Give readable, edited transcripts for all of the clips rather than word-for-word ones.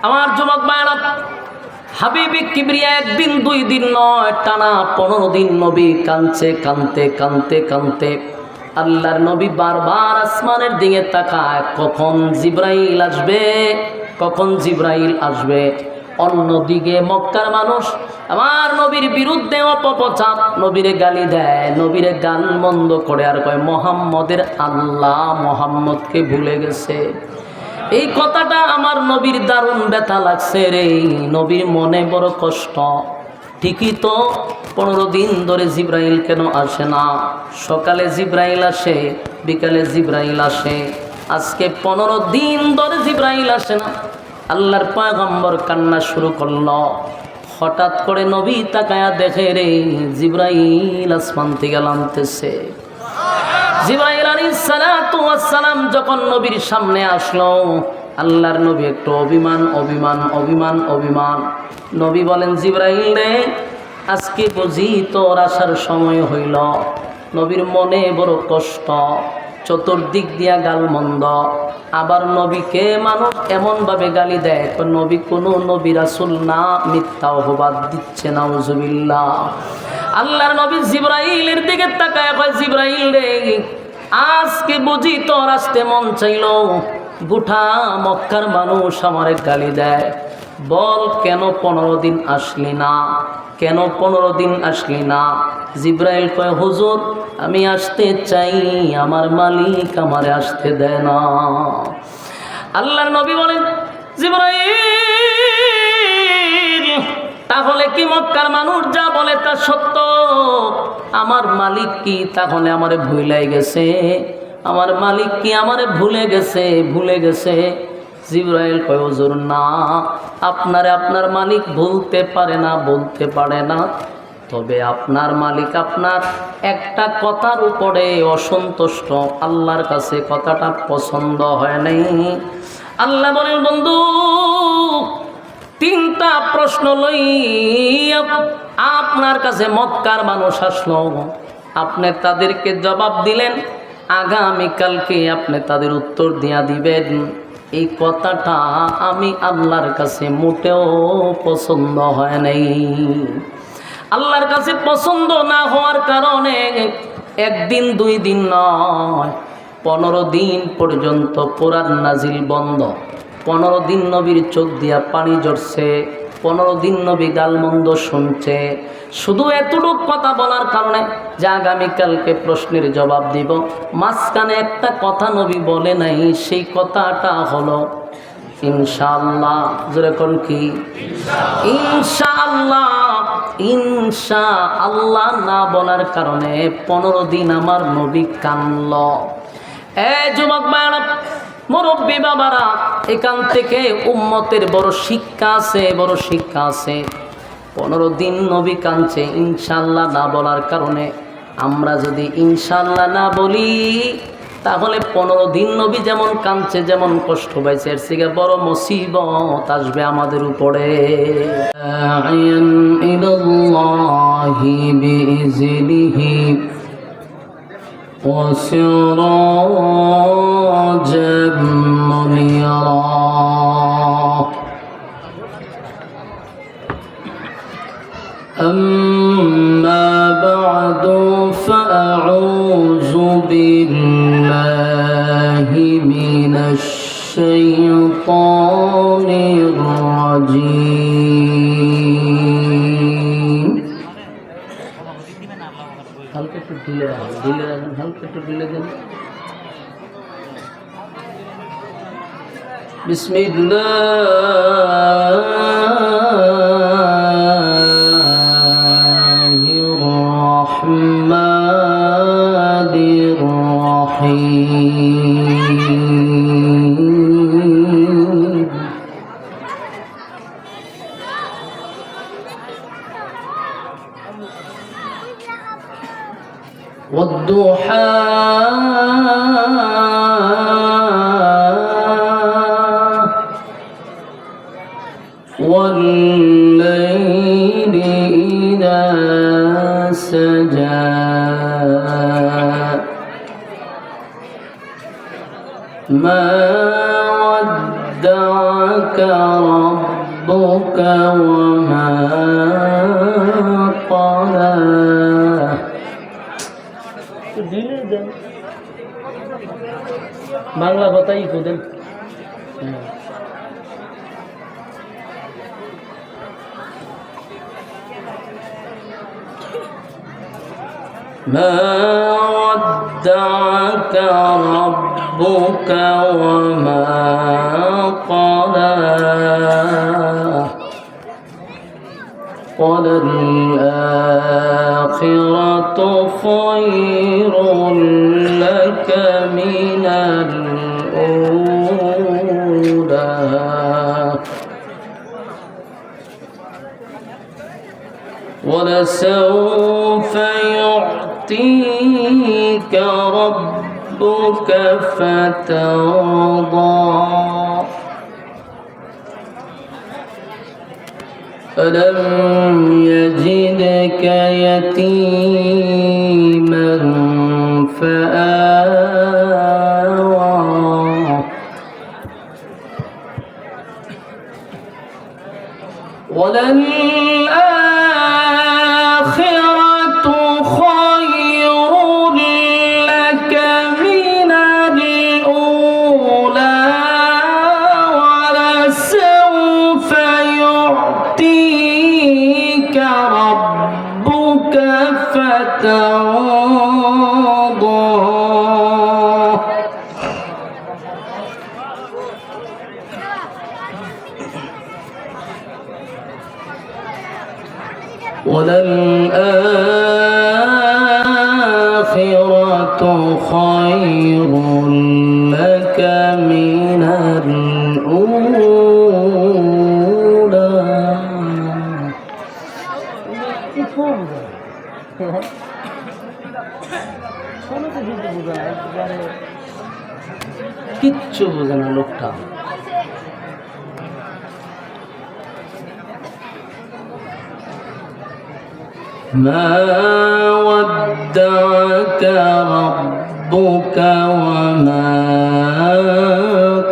আমার যুবক ভাইরা, হাবিবে কিবরিয়া একদিন দুই দিন নয়, টানা 15 দিন নবী কাঁদছে। কাঁদতে কাঁদতে কাঁদতে আল্লাহর নবী বারবার আসমানের দিকে তাকায়, কখন জিবরাইল আসবে, কখন জিবরাইল আসবে। অন্যদিকে মক্কার মানুষ আমার নবীর বিরুদ্ধে অপপ্রচার, নবীরে গালি দেয়, নবীরে গান মন্দ করে আর কয় মুহাম্মদের আল্লাহ মুহাম্মদকে ভুলে গেছে। এই কথাটা আমার নবীর দারুণ ব্যথা লাগছে রে, নবীর মনে বড় কষ্ট। ঠিকই তো, 15 দিন ধরে জিবরাইল কেন আসে না? সকালে জিবরাইল আসে, বিকালে জিবরাইল আসে, আজকে 15 দিন ধরে জিবরাইল আসে না। আল্লাহর পয়গম্বর কান্না শুরু করলো। হঠাৎ করে নবী তাকায়া দেখে রে, জিবরাইল আসমান থেকে নামতেছে। জিবরাইল আলাইহিস সালাতু ওয়াস সালাম যখন নবীর সামনে আসলো, আল্লাহর নবী একটু অভিমান। নবী বলেন, জিবরাইল রে, আজকে বুঝি তোর আসার সময় হইল। নবীর মনে বড় কষ্ট, চতুর্দিক দিয়া গালমন্দ। আবার নবীকে মানুষ এমনভাবে গালি দেয়, নবী কোনো নবী রাসূল না, মিথ্যা অপবাদ দিচ্ছে, নাউজুবিল্লাহ। আল্লাহর নবী জিবরাইলের দিকে তাকায় কয়, জিবরাইল রে, আজকে বুঝি তোর আসতে মন চাইল। গোটা মক্কার মানুষ আমারে গালি দেয়, বল কেন 15 দিন আসলি না, কেন 15 দিন আসলি না? জিবরাইল কয়, হুজুর আমি আসতে চাই, আমার মালিক আমারে আসতে দেয় না। আল্লাহর নবী বলেন, জিবরাইল, তাহলে কি মক্কার মানুষ যা বলে তা সত্য? আমার মালিক কি তাহলে আমারে ভুলাই গেছে? আমার মালিক কি আমারে ভুলে গেছে? জিবরাইল কয়, হুজুর না, আপনারে আপনার মালিক ভুলতে পারে না, বলতে পারে না। তবে আপনার মালিক আপনার একটা কথার উপরে অসন্তুষ্ট, আল্লাহর কাছে কথাটা পছন্দ হয় নাই। আল্লাহ বলেন, বন্ধু, 3টা প্রশ্ন লই আপনার কাছে মক্কার মানুষ আসলো, আপনি তাদেরকে জবাব দিলেন, আগামীকালকে আপনি তাদের উত্তর দিয়া দিবেন। এই কথাটা আমি আল্লাহর কাছে মোটেও পছন্দ হয় নাই। আল্লাহর কাছে পছন্দ না হওয়ার কারণে একদিন 2 দিন নয়, 15 দিন পর্যন্ত কোরআন নাজিল বন্ধ। 15 দিন নবীর চোখ দিয়া পানি ঝরছে, 15 দিন নবী গালমন্দ শুনছে, শুধু এতটুক কথা বলার কারণে যে আগামীকালকে প্রশ্নের জবাব দিব। মাঝখানে একটা কথা নবী বলে নাই, সেই কথাটা হলো ইনশাআল্লাহ। যেরকম কি ইনশাআল্লাহ, ইনশাআল্লাহ না বলার কারণে 15 দিন আমার নবী কানল। যুবক ভাইরা, মুরব্বী বাবারা, এখান থেকে উম্মতের বড় শিক্ষা আছে। 15 দিন নবী কাঁদছে ইনশাআল্লাহ না বলার কারণে। আমরা যদি ইনশাআল্লাহ না বলি, তাহলে 15 দিন নবী যেমন কাঁদছে, যেমন কষ্ট পাইছে, এর থেকে বড় মুসিবত আসবে আমাদের উপরে। ইলাল্লাহি বিইজনিহি وسراجا منيرا أما بعد فأعوذ بالله من الشيطان الرجيم হালকা একটু ঢিলে রাখেন, হালকা একটু ঢিলে দেন। বিসমিল্লাহির রহমানির রহিম। والضحى والليل إذا سجى ما ودعك ربك وما قلى বাংলা কথাই খুদেন ما ودعك ربك وما قلى وللآخرة خير لك من الأولى ولسوف يعطيك ربك فترضى ألم يجدك يتيما فآوى وللآخرة خير لك من الأولى ولسوف يعطيك ربك فترضى وللآخرة خير لك من الأولى কিচ্ছু বোঝে না লোকটা ما ودعك ربك وما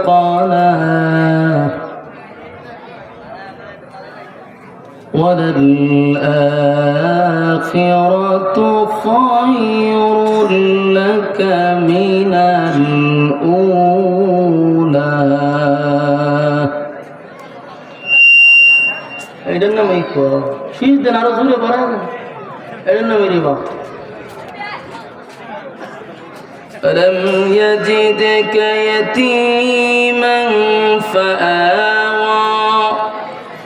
قلى وللآخرة خير لك من الأولى এটার নাম এই শীষ দেন আরো জোরে বাড়ান এটার নাম এই রিবা ألم يجدك يتيما فآوى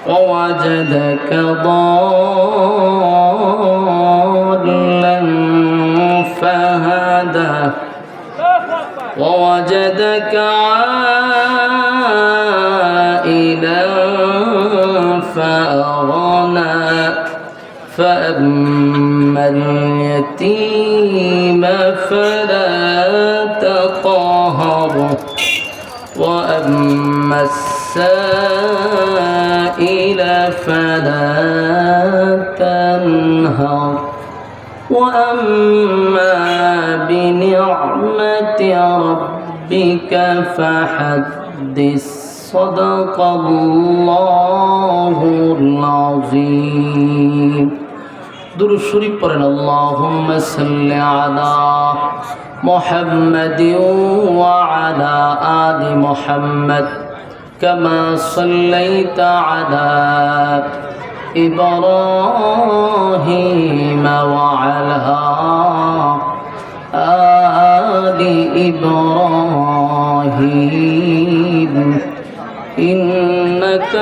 ووجدك ضالا فهدى ووجدك عائلا فأغنى فأما اليتيم فلا تقهر وأما السائل فلا تنهر وأما بنعمة ربك فحدث صدق الله العظيم درود شريف পড়েন اللهم صل على محمد وعلى آل محمد كما صليت على إبراهيم وعلى آل إبراهيم إنك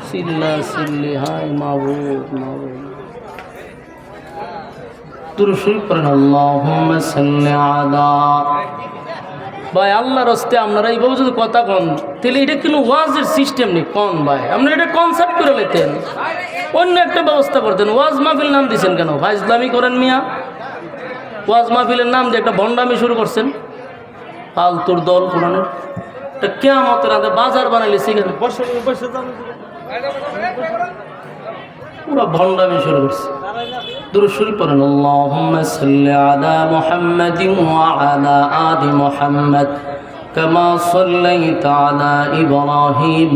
سلا سلي هاي معبود درود شريف পড়েন اللهم صل على ভাই আল্লাহর রাস্তে আপনারা এইভাবে যদি কথা কন তাহলে এটা কোনো ওয়াজের সিস্টেম নেই কন ভাই আপনারা এটা কনসেপ্ট করে নিতেন অন্য একটা ব্যবস্থা করতেন ওয়াজ মাহফিল নাম দিয়েছেন কেন ভাই ইসলামী করেন মিয়া ওয়াজ মাহফিলের নাম দিয়ে একটা ভণ্ডামি শুরু করছেন ফালতুর দল কোরআনের এটা কিয়ামতের আগে বাজার বানাইলে সেখানে পুরো ভণ্ডামি শুরু করছে درود شريف পড়েন اللهم صل على محمد وعلى آل محمد كما صليت على إبراهيم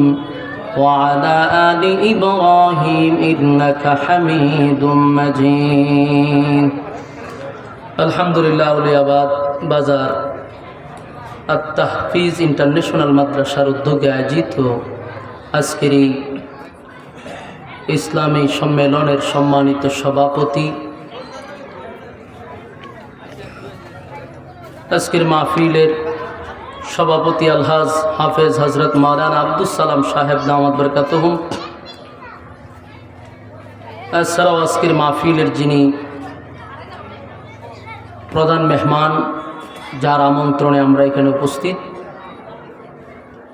وعلى آل إبراهيم إنك حميد مجيد الحمد لله আউলিয়াবাদ বাজার আত-তাহফিজ ইন্টারন্যাশনাল মাদ্রাসার উদ্যোগে আয়োজিত আজকের এই ইসলামী সম্মেলনের সম্মানিত সভাপতি, আজকের মাহফিলের সভাপতি আলহাজ হাফেজ হজরত মাওলানা আব্দুস সালাম সাহেব দামাত বরকাতুহুম, এছাড়াও আজকের মাহফিলের যিনি প্রধান মেহমান, যার আমন্ত্রণে আমরা এখানে উপস্থিত,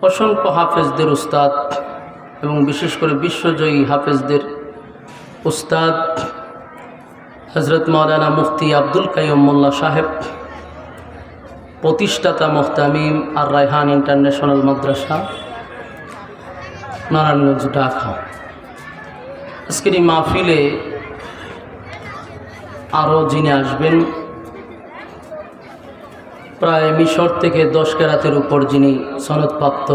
অসংখ্য হাফেজদের উস্তাদ এবং বিশেষ করে বিশ্বজয়ী হাফেজদের উস্তাদ হজরত মাওলানা মুফতি আব্দুল কাইয়ুম মোল্লা সাহেব, প্রতিষ্ঠাতা মুহতামিম আর রায়হান ইন্টারন্যাশনাল মাদ্রাসা নারায়ণগঞ্জ ঢাকা। আজকের এই মাহফিলে আরও যিনি আসবেন, প্রায় মিশর থেকে 10 কেরাতের উপর যিনি সনদপ্রাপ্ত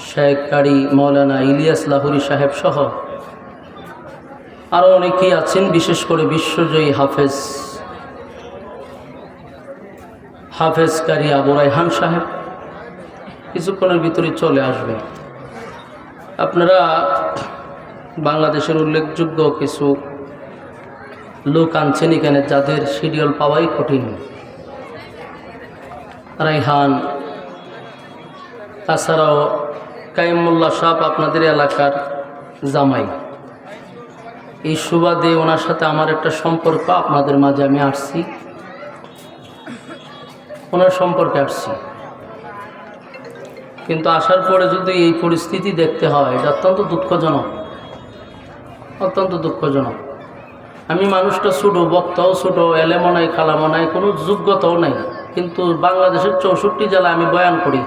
শেখ কারি মৌলানা ইলিয়াস লাহুরি সাহেব সহ আরও অনেকেই আছেন, বিশেষ করে বিশ্বজয়ী হাফেজ কারি আবু রায়হান সাহেব কিছুক্ষণের ভিতরে চলে আসবে। আপনারা বাংলাদেশের উল্লেখযোগ্য কিছু লোক আনছেন এখানে, যাদের শিডিউল পাওয়াই কঠিন। রায়হান, তাছাড়াও কাইমুল্লাহ সাহেব আপনাদের এলাকার জামাই, এই সুবাদে ওনার সাথে আমার একটা সম্পর্ক, আপনাদের মাঝে আমি আসছি, ওনার সম্পর্কে আসছি। কিন্তু আসার পরে যদি এই পরিস্থিতি দেখতে হয়, এটা অত্যন্ত দুঃখজনক, অত্যন্ত দুঃখজনক। আমি মানুষটা ছোটো, বক্তাও ছোটো, এলেমও নাই, কালামও নাই, কোনো যোগ্যতাও নাই, কিন্তু বাংলাদেশের 64 জেলায় আমি বয়ান করি,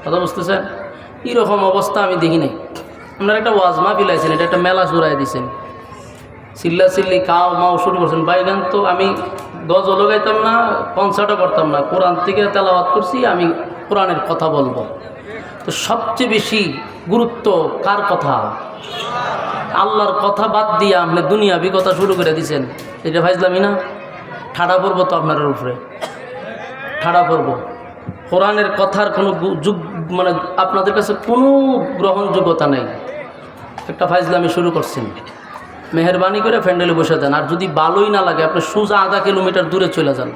কথা বুঝতেছেন? এরকম অবস্থা আমি দেখি নাই। আপনারা একটা ওয়াজ মাহফিল আছেন, এটা একটা মেলা জোড়াই দিয়েছেন, চিল্লা চিল্লি কাও মাও শুরু করছেন। বাইগান তো আমি গজলও গাইতাম না, কনসার্টও করতাম না, কোরআন থেকে তেলাওয়াত করছি, আমি কোরআনের কথা বলবো। তো সবচেয়ে বেশি গুরুত্ব কার কথা? আল্লাহর কথা বাদ দিয়ে আপনি দুনিয়াবি কথা শুরু করে দিয়েছেন, এটা ভাইজলামি না? ঠাড়া পড়ব তো আপনার উপরে, ঠাড়া পড়ব। কোরআনের কথার কোনো মানে আপনাদের কাছে কোনো গ্রহণযোগ্যতা নেই, একটা ফাইজলামি শুরু করছেন। মেহরবানি করে ফ্যান্ডেলে বসে যান, আর যদি ভালোই না লাগে আপনি সোজা আধা কিলোমিটার দূরে চলে যান।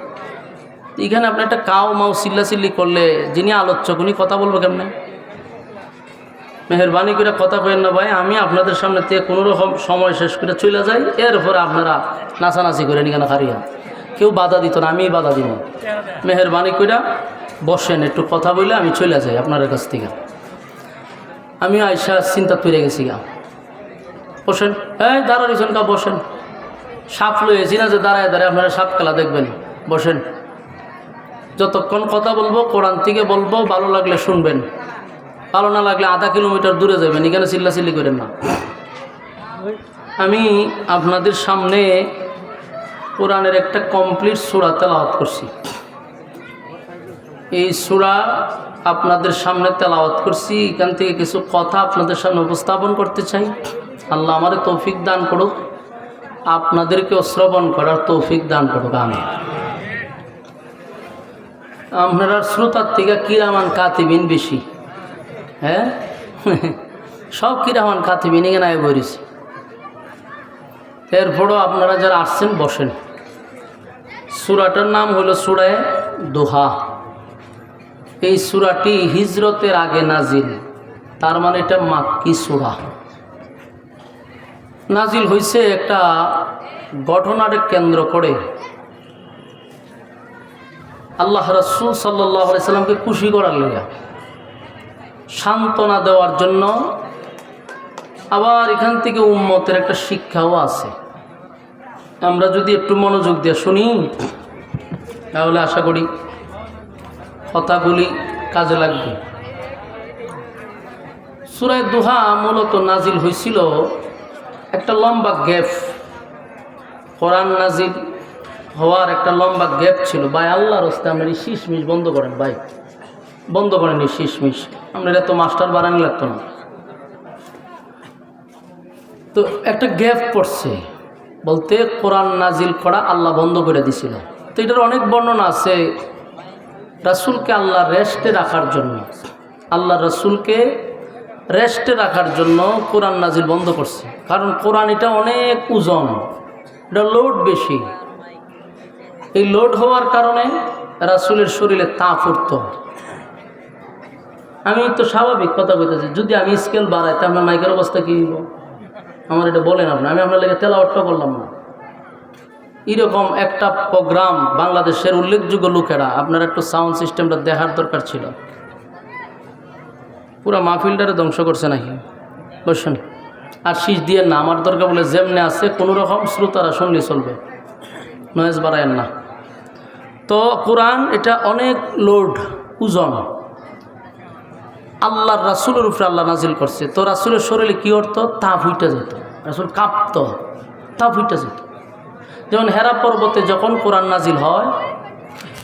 এখানে আপনি একটা কাও মাও চিল্লাচিল্লি করলে যিনি আলোচক উনি কথা বলবো কেমনে? মেহরবানি করে কথা কইেন না ভাই, আমি আপনাদের সামনে থেকে কোনোরকম সময় শেষ করে চলে যাই, এরপরে আপনারা নাচানাচি করে নিকেন হারিয়া। কেউ বাধা দিত না, আমিই বাধা দিব। মেহরবানি করে বসেন, একটু কথা বললে আমি চলে যাই আপনাদের কাছ থেকে। আমি আয়সা চিন্তা পেরে গেছি গা। বসেন, এই দাঁড়াইছেন কা, বসেন। সাপ লয়েছি না যে দাঁড়ায় দাঁড়ায় আপনারা সাপ খেলা দেখবেন, বসেন। যতক্ষণ কথা বলবো কোরআন থেকে বলবো, ভালো লাগলে শুনবেন, ভালো না লাগলে আধা কিলোমিটার দূরে যাবেন, এখানে চিল্লাচিল্লি করেন না। আমি আপনাদের সামনে কোরআনের একটা কমপ্লিট সূরা তেলাওয়াত করছি। এই সূরা আপনাদের সামনে তেলাওয়াত করছি, এখান থেকে কিছু কথা আপনাদের সামনে উপস্থাপন করতে চাই। আল্লাহ আমাদের তৌফিক দান করুক, আপনাদেরকেও শ্রবণ করার তৌফিক দান করুক। আমি আপনারা শ্রোতার থেকে কিরামান কাতিবিন বেশি, হ্যাঁ সব কিরামান কাতিবিন এখানে আয় বলেছি। এরপরও আপনারা যারা আসছেন বসেন। সূরাটার নাম হলো সূরা দোহা। এই সূরাটি হিজরতের আগে নাজিল, তার মানে এটা মাক্কি সূরা। নাজিল হয়েছে একটা ঘটনাকে কেন্দ্র করে, আল্লাহ রাসূল সাল্লাল্লাহু আলাইহি সাল্লামকে খুশি করার লেগে, সান্ত্বনা দেওয়ার জন্য। আবার এখান থেকে উম্মতের একটা শিক্ষাও আছে। আমরা যদি একটু মনোযোগ দিয়ে শুনি তাহলে আশা করি কথাগুলি কাজে লাগবে। সূরা দোহা মূলত নাজিল হয়েছিল একটা লম্বা গ্যাপ, কোরআন নাজিল হওয়ার একটা লম্বা গ্যাপ ছিল। ভাই আল্লাহর রাস্তায় আপনার এই শীষমিশ বন্ধ করেন ভাই, বন্ধ করেনি শিশমিশ। আমরা এটা তো মাস্টার বানানি লাগতো না। তো একটা গ্যাপ পড়ছে, বলতে কোরআন নাজিল করা আল্লাহ বন্ধ করে দিছিল। তো এটার অনেক বর্ণনা আছে। রাসূলকে আল্লাহ রেস্টে রাখার জন্য, আল্লাহ রাসূলকে রেস্টে রাখার জন্য কোরআন নাজিল বন্ধ করছে। কারণ কোরআন এটা অনেক ওজন, এটা লোড বেশি। এই লোড হওয়ার কারণে রাসূলের শরীরে তাপ উঠত। আমি তো স্বাভাবিক কথা বলতেছি, যদি আমি স্কেল বাড়াই তা আপনার মাইকের অবস্থা কী হইব? আমার এটা বলেন আপনি, আমি আপনার লেগে তেলাওয়াতটা করলাম না। এরকম একটা প্রোগ্রাম বাংলাদেশের উল্লেখযোগ্য লোকেরা, আপনার একটু সাউন্ড সিস্টেমটা দেখার দরকার ছিল। পুরা মাহফিলটারে ধ্বংস করছে নাকি? বসেন, আর শীষ দিয়ে না, আমার দরকার বলে যেমনে আছে কোনো রকম শ্রোতারা শুনলে চলবে, নয়েজ বাড়ায়েন না। তো কোরআন এটা অনেক লোড, ওজন। আল্লাহর রাসূলের উপরে আল্লাহ নাজিল করছে। তো রাসূলের শরীরে কী অর্থ? তাপ উঠে যেত, রাসূল কাঁপত, তাপ উঠে যেত। যেমন হেরা পর্বতে যখন কোরআন নাজিল হয়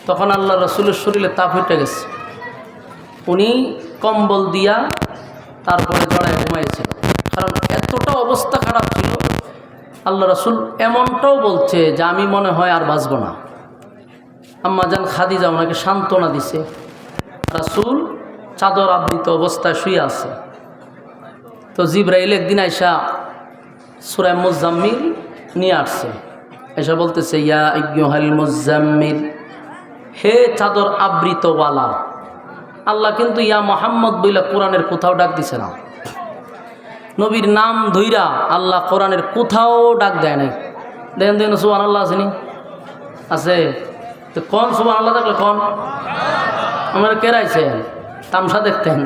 তখন আল্লাহ রাসূলের শরীরে তাপ উঠে গেছে। উনি কম্বল দিয়া তারপরে জড়ায় ঘুমাইছিল, কারণ এতটা অবস্থা খারাপ ছিল। আল্লাহ রাসূল এমনটাও বলছে যে আমি মনে হয় আর বাঁচব না। আম্মা জান খাদিজা ওনাকে সান্ত্বনা দিছে। রাসূল চাদর আবৃত অবস্থায় শুয়ে আছে। তো জিবরাইল একদিন আইসা সূরা মুজাম্মিল নিয়ে আসছে, এসা বলতেছে ইয়া আইয়ুহাল মুজাম্মিল, হে চাদর আবৃতওয়ালা। আল্লাহ কিন্তু ইয়া মুহাম্মদ বইলা কোরআনের কোথাও ডাক দিছে না। নবীর নাম ধইরা আল্লাহ কোরআনের কোথাও ডাক দেয় নাই। দেখেন দেখেন সুবহানাল্লাহ আসেনি? আছে তো কোন সুবহানাল্লাহ থাকলে কোন? আমরা কেরাইছেন তামসা দেখতেন,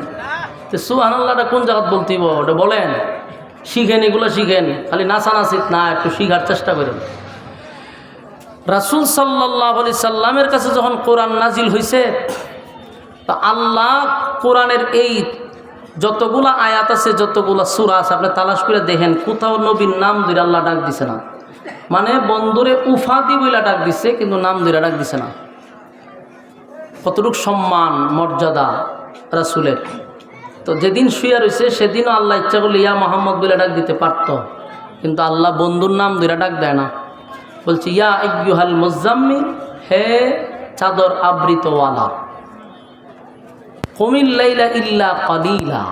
তো সুবহানাল্লাহটা কোন জায়গাত বলতেইব ওটা বলেন। শিখেন, এগুলো শিখেন, খালি নাচানাচিত না, একটু শিখার চেষ্টা করেন। রাসূল সাল্লাল্লাহু আলাইহি সাল্লামের কাছে যখন কোরআন নাজিল হয়েছে, তো আল্লাহ কোরআনের এই যতগুলা আয়াত আছে, যতগুলা সূরা আছে, আপনি তালাশ করে দেখেন কোথাও নবীর নাম ধরে আল্লাহ ডাক দিছে না। মানে বন্ধুরে উফাদি বইলা ডাক দিছে, কিন্তু নাম ধরে ডাক দিছে না। কতটুক সম্মান মর্যাদা রাসূলের। তো যেদিন শুয়ে রয়েছে সেদিনও আল্লাহ ইচ্ছা করলে ইয়া মুহাম্মদ বলে ডাক দিতে পারত, কিন্তু আল্লাহ বন্ধুর নাম ধরে ডাক দেয় না। বলছি ইয়া আইয়ুহাল মুজাম্মিল, হে চাদর আবৃতওয়ালা, কুমিল লাইলা ইল্লা কালিলা।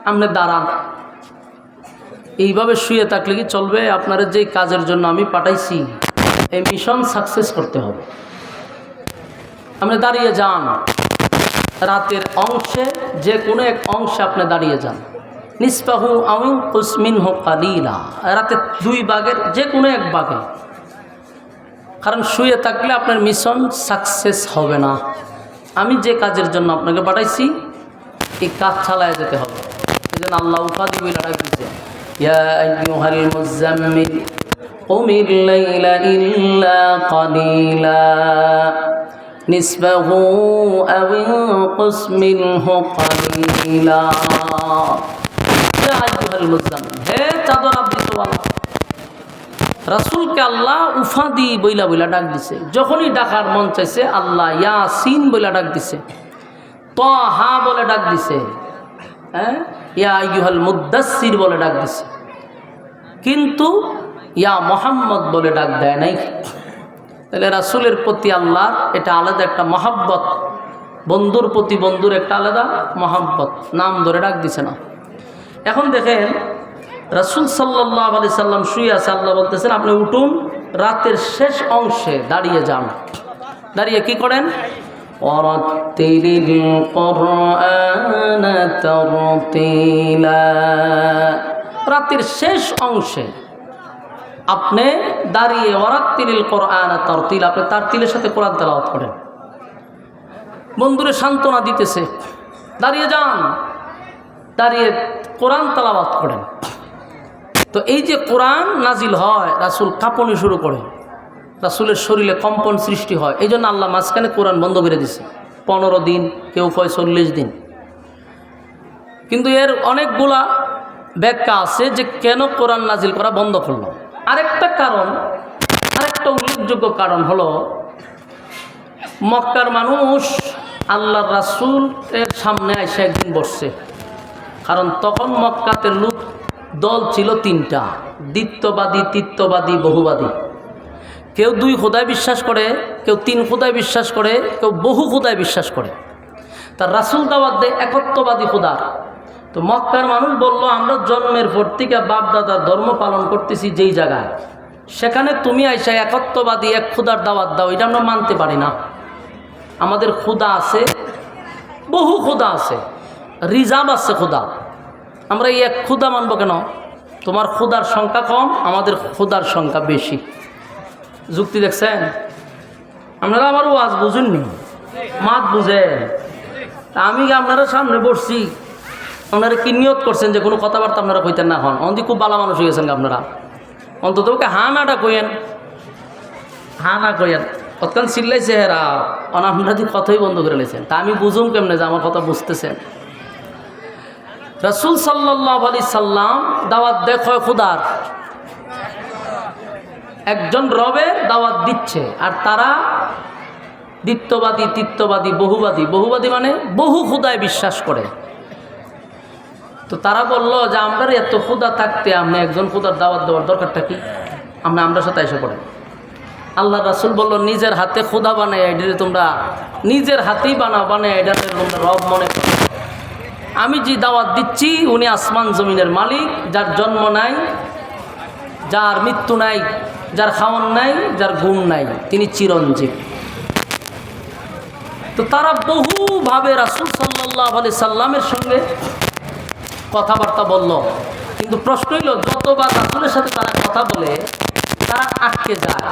আপনি দাঁড়ান, এইভাবে শুয়ে থাকলে কি চলবে? আপনারা যেই কাজের জন্য আমি পাঠাইছি এই মিশন সাকসেস করতে হবে। আপনি দাঁড়িয়ে যান, রাতের অংশে যে কোনো এক অংশে আপনি দাঁড়িয়ে যান। নিসফাহু আও ইনকুস মিনহু কালিলা, রাতের 2 ভাগের যে কোনো এক ভাগে। কারণ শুয়ে থাকলে আপনার মিশন সাকসেস হবে না। আমি যে কাজের জন্য আপনাকে পাঠাইছি এই কাজ চালায় যেতে হবে। এই জন্য আল্লাহ উফাদি বলে ডাক দিয়েছে ইয়া আইয়ুহাল মুজাম্মিল কুমিল লাইলা ইল্লা কালিলা নিসফাহু আও ইনকুস মিনহু কালিলা। ইয়া আইয়ুহাল মুজাম্মিল, হে চাদর আবৃতওয়ালা। রাসূলকে আল্লাহ উফাদি বইলা বইলা ডাক দিছে। যখনই ডাকার মন চাইছে আল্লাহ ইয়াসিন বইলা ডাক দিছে, তাহা বলে ডাক দিছে, হ্যাঁ ইয়া আইয়ুহাল মুদ্দাসসির বলে ডাক দিছে, কিন্তু ইয়া মুহাম্মদ বলে ডাক দেয় নাই। তাহলে রাসূলের প্রতি আল্লাহ এটা আলাদা একটা মহাব্বত, বন্ধুর প্রতি বন্ধুর একটা আলাদা মহাব্বত, নাম ধরে ডাক দিছে না। এখন দেখেন রাসূল সাল্লাল্লাহু আলাইহি সাল্লাম শুয়ে আছে, আল্লাহ বলতেছেন আপনি উঠুন, রাতের শেষ অংশে দাঁড়িয়ে যান। দাঁড়িয়ে কি করেন? ওয়ারাত্তিলিল কুরআনা তারতিলা, রাতের শেষ অংশে আপনি দাঁড়িয়ে ওয়ারাত্তিলিল কুরআনা তারতিলা, আপনি তারতিলের সাথে কোরআন তেলাওয়াত করেন। বন্ধুরে সান্ত্বনা দিতেছে, দাঁড়িয়ে যান, দাঁড়িয়ে কোরআন তেলাওয়াত করেন। তো এই যে কোরআন নাজিল হয়, রাসূল কাঁপনি শুরু করে, রাসূলের শরীরে কম্পন সৃষ্টি হয়। এই জন্য আল্লাহ মাঝখানে কোরআন বন্ধ করে দিছে 15 দিন, কেউ কয় 40 দিন। কিন্তু এর অনেকগুলা ব্যাখ্যা আছে যে কেন কোরআন নাজিল করা বন্ধ করলো। আরেকটা কারণ, আরেকটা উল্লেখযোগ্য কারণ হলো মক্কার মানুষ আল্লাহ রাসূলের সামনে এসে একদিন বসছে। কারণ তখন মক্কাতে লোক দল ছিল তিনটা, দ্বিত্ববাদী, তিত্ববাদী, বহুবাদী। কেউ দুই খোদায় বিশ্বাস করে, কেউ তিন খোদায় বিশ্বাস করে, কেউ বহু খোদায় বিশ্বাস করে। তার রাসূল দাওয়াত দেয় একত্ববাদী খোদার। তো মক্কার মানুষ বলল, আমরা জন্মের পর থেকে বাপ দাদার ধর্ম পালন করতেছি যেই জায়গায়, সেখানে তুমি আইসা একত্ববাদী এক খোদার দাওয়াত দাও, এটা আমরা মানতে পারি না। আমাদের খোদা আছে, বহু খোদা আছে, রিজার্ভ আছে খোদা। আমরা এই এক খোদা মানব কেন? তোমার খোদার সংখ্যা কম, আমাদের খোদার সংখ্যা বেশি। যুক্তি দেখছেন? আপনারা আমার ওয়াজ বুঝেননি, মাত বুঝেন। আমি আপনারা সামনে বসছি, আপনারা কি নিয়ত করছেন যে কোনো কথাবার্তা আপনারা কইতেন না? হন অন্দি খুব ভালো মানুষ হয়ে গেছেন আপনারা, অন্তত ওকে হা নাটা কইয়েন, হা না কইয়েন। কতক্ষণ চিল্লাইছে হেরা, আপনারা যে কথাই বন্ধ করে লেছেন। তা আমি বুঝুম কেমনে যে আমার কথা বুঝতেছেন? রাসূল সাল্লাল্লাহু আলাইহি সাল্লাম দাওয়াত দেখো খুদার, একজন রবের দাওয়াত দিচ্ছে, আর তারা দ্বিত্ববাদী, তিত্ববাদী, বহুবাদী। বহুবাদী মানে বহু খুদায় বিশ্বাস করে। তো তারা বলল যে আমরা এত খুদা থাকতে আপনি একজন খুদার দাওয়াত দেওয়ার দরকারটা কি? আমরা সাথে এসে পড়েন। আল্লাহ রাসূল বলল, নিজের হাতে খুদা বানায় এটারে তোমরা নিজের হাতেই বানায় এটারে তোমরা রব মনে করো। আমি যে দাওয়াত দিচ্ছি উনি আসমান জমিনের মালিক, যার জন্ম নাই, যার মৃত্যু নাই, যার খাওয়ান নাই, যার ঘুম নাই, তিনি চিরঞ্জীব। তো তারা বহুভাবে রাসূল সাল্লাল্লাহু আলাইহি সাল্লামের সঙ্গে কথাবার্তা বলল, কিন্তু প্রশ্ন হইল যতবার রাসূলের সাথে তারা কথা বলে তারা আটকে যায়।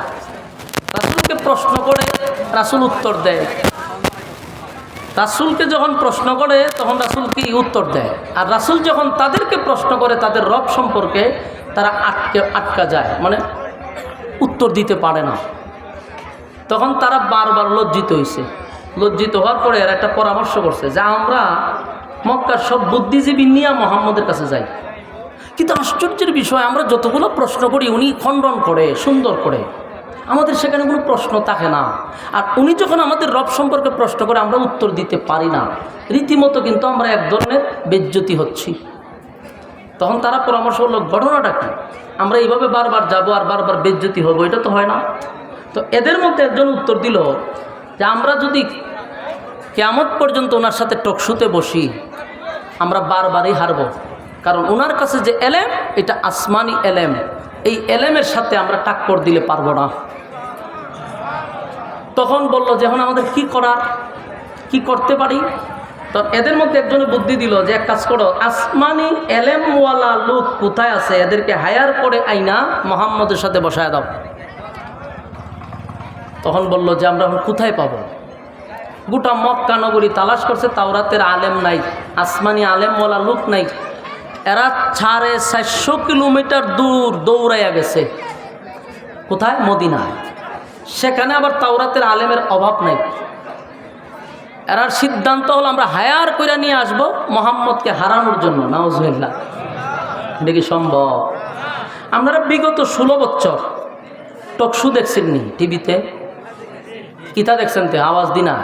রাসূলকে প্রশ্ন করে রাসূল উত্তর দেয়, রাসূলকে যখন প্রশ্ন করে তখন রাসূল কি উত্তর দেয়, আর রাসূল যখন তাদেরকে প্রশ্ন করে তাদের রব সম্পর্কে, তারা আটকা যায়, মানে উত্তর দিতে পারে না। তখন তারা বারবার লজ্জিত হয়েছে। লজ্জিত হওয়ার পরে এর একটা পরামর্শ করছে যে আমরা মক্কার সব বুদ্ধিজীবী নিয়ে মুহাম্মদের কাছে যাই। কিন্তু আশ্চর্যের বিষয়, আমরা যতগুলো প্রশ্ন করি উনি খণ্ডন করে, সুন্দর করে, আমাদের সেখানে কোনো প্রশ্ন থাকে না। আর উনি যখন আমাদের রব সম্পর্কে প্রশ্ন করে আমরা উত্তর দিতে পারি না, রীতিমতো কিন্তু আমরা এক ধরনের বেজ্জতি হচ্ছি। তখন তারা পরামর্শ করলো, ঘটনাটা কি? আমরা এইভাবে বারবার যাব আর বারবার বেজ্জতি হবো, এটা তো হয় না। তো এদের মধ্যে একজন উত্তর দিল যে আমরা যদি কিয়ামত পর্যন্ত ওনার সাথে টকশুতে বসি আমরা বারবারই হারব, কারণ ওনার কাছে যে এলেম এটা আসমানি এলেম, এই এলেমের সাথে আমরা টাক্কর দিলে পারবো না। তখন বলল যে এখন আমাদের কি করার, কি করতে পারি? তো এদের মধ্যে একজনে বুদ্ধি দিল যে এক কাজ করো, আসমানি এলেমওয়ালা লোক কোথায় আছে এদেরকে হায়ার করে আইনা মুহাম্মদের সাথে বসায় দাও। তখন বলল যে আমরা এখন কোথায় পাবো? গোটা মক্কা নগরী তালাশ করছে, তাওরাতের আলেম নাই, আসমানি আলেমওয়ালা লোক নাই। এরা 450 কিলোমিটার দূর দৌড়াইয়া গেছে। কোথায়? মদিনায়। সেখানে আবার তাওরাতের আলেমের অভাব নাই। এরার সিদ্ধান্ত হলো আমরা হায়ার করে নিয়ে আসবো মুহাম্মদকে হারানোর জন্য। নাউজুবিল্লাহ, এটা কি সম্ভব? আপনারা বিগত 16 বছর টকশো দেখছেননি টিভিতে? কিতা দেখছেন? তে আওয়াজ দিনা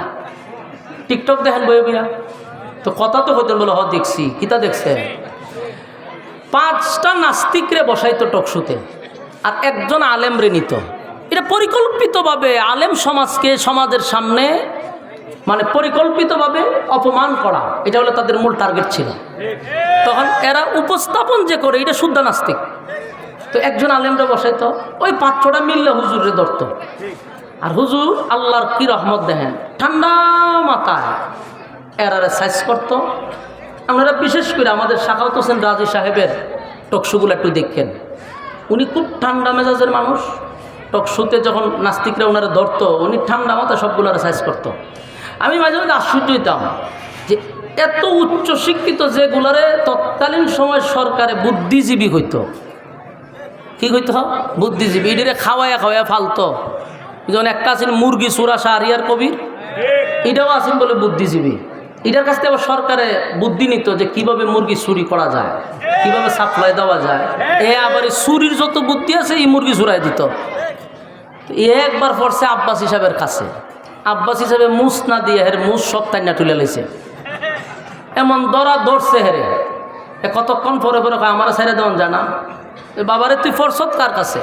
টিকটক দেখেন বই বইয়া, তো কথা তো হইতেন বলে দেখছি। কিতা দেখছে? 5টা নাস্তিকরে বসাইতো টকশুতে আর একজন আলেমরে নিত। এটা পরিকল্পিতভাবে আলেম সমাজকে সমাজের সামনে মানে পরিকল্পিতভাবে অপমান করা, এটা হলো তাদের মূল টার্গেট ছিল। তখন এরা উপস্থাপন যে করে এটা শুদ্ধ নাস্তিক। তো একজন আলেমরে বসাইতো, ওই 5-6টা মিললে হুজুরে ধরতো। আর হুজুর আল্লাহর কি রহমত দেখেন, ঠান্ডা মাথায় এরারে সাইজ করতো। আপনারা বিশেষ করে আমাদের শাখাওয়াত হোসেন রাজি সাহেবের টকশুগুলো একটু দেখেন, উনি খুব ঠান্ডা মেজাজের মানুষ। টকশুতে যখন নাস্তিকরা ওনারা ধরতো, উনি ঠান্ডা মাথায় সবগুলোরে সাইজ করতো। আমি মাঝে মাঝে আশ্চর্য হইতাম যে এত উচ্চ শিক্ষিত যেগুলারে তৎকালীন সময় সরকারে বুদ্ধিজীবী হইতো। কি হইতো? বুদ্ধিজীবী। এটিরে খাওয়াইয়া ফালতো। যেমন একটা আছেন মুরগি সুরা শাহরিয়ার কবির, এটাও আছেন বলে বুদ্ধিজীবী। এটার কাছ থেকে আবার সরকারে বুদ্ধি নিত যে কিভাবে মুরগি চুরি করা যায়, কিভাবে সাপ্লাই দেওয়া যায়। আবার এই চুরির যত বুদ্ধি আছে এই মুরগি চুরাই দিত। একবার পড়ছে আব্বাস সাহেবের কাছে, আব্বাস হিসেবে মুস না দিয়ে হের মুস সব টাইনা তুলে লাইছে, এমন দরা ধরছে হেরে। কতক্ষণ পরে পরে আমার ছেড়ে দেওয়ান জানা, বাবারে তুই ফরসত কার কাছে,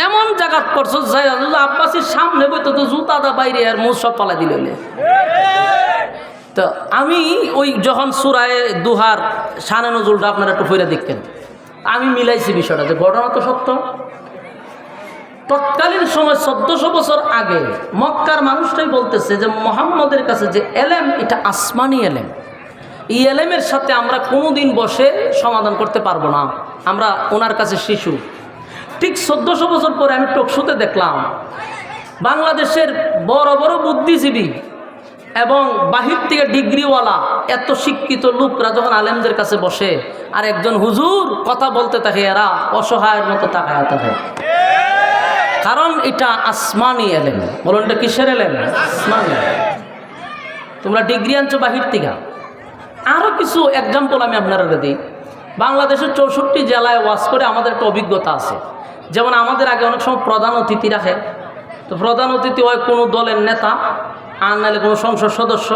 এমন জায়গা ফরসত যাই আব্বাসির সামনে বইতো তো জুতাদা বাইরে আর মুস সব পালা দিল। তো আমি ওই যখন সূরায়ে দুহার শানে নজুলটা আপনারা একটু ফিরে দেখতেন, আমি মিলাইছি বিষয়টা যে ঘটনা তো সত্য। তৎকালীন সময় 1400 বছর আগে মক্কার মানুষটাই বলতেছে যে মুহাম্মদের কাছে যে এলেম, এটা আসমানি এলেম, এই এলেমের সাথে আমরা কোনোদিন বসে সমাধান করতে পারবো না, আমরা ওনার কাছে শিশু। ঠিক 1400 বছর পরে আমি টকশোতে দেখলাম বাংলাদেশের বড় বড় বুদ্ধিজীবী এবং বাহির থেকে ডিগ্রিওয়ালা এত শিক্ষিত লোকরা যখন আলেমদের কাছে বসে আর একজন হুজুর কথা বলতে থাকে, এরা অসহায়ের মতো তাকায় থাকে। কারণ এটা আসমানি এলেম। বলুন এটা কিসের এলেম? আসমানি। তোমরা ডিগ্রি আনছো বাহির থেকে। আরও কিছু এক্সাম্পল আমি আপনারা দিই। বাংলাদেশের 64 জেলায় ওয়াজ করে আমাদের একটা অভিজ্ঞতা আছে। যেমন আমাদের আগে অনেক সময় প্রধান অতিথি রাখে, তো প্রধান অতিথি হয় কোনো দলের নেতা আর নাহলে কোনো সংসদ সদস্য,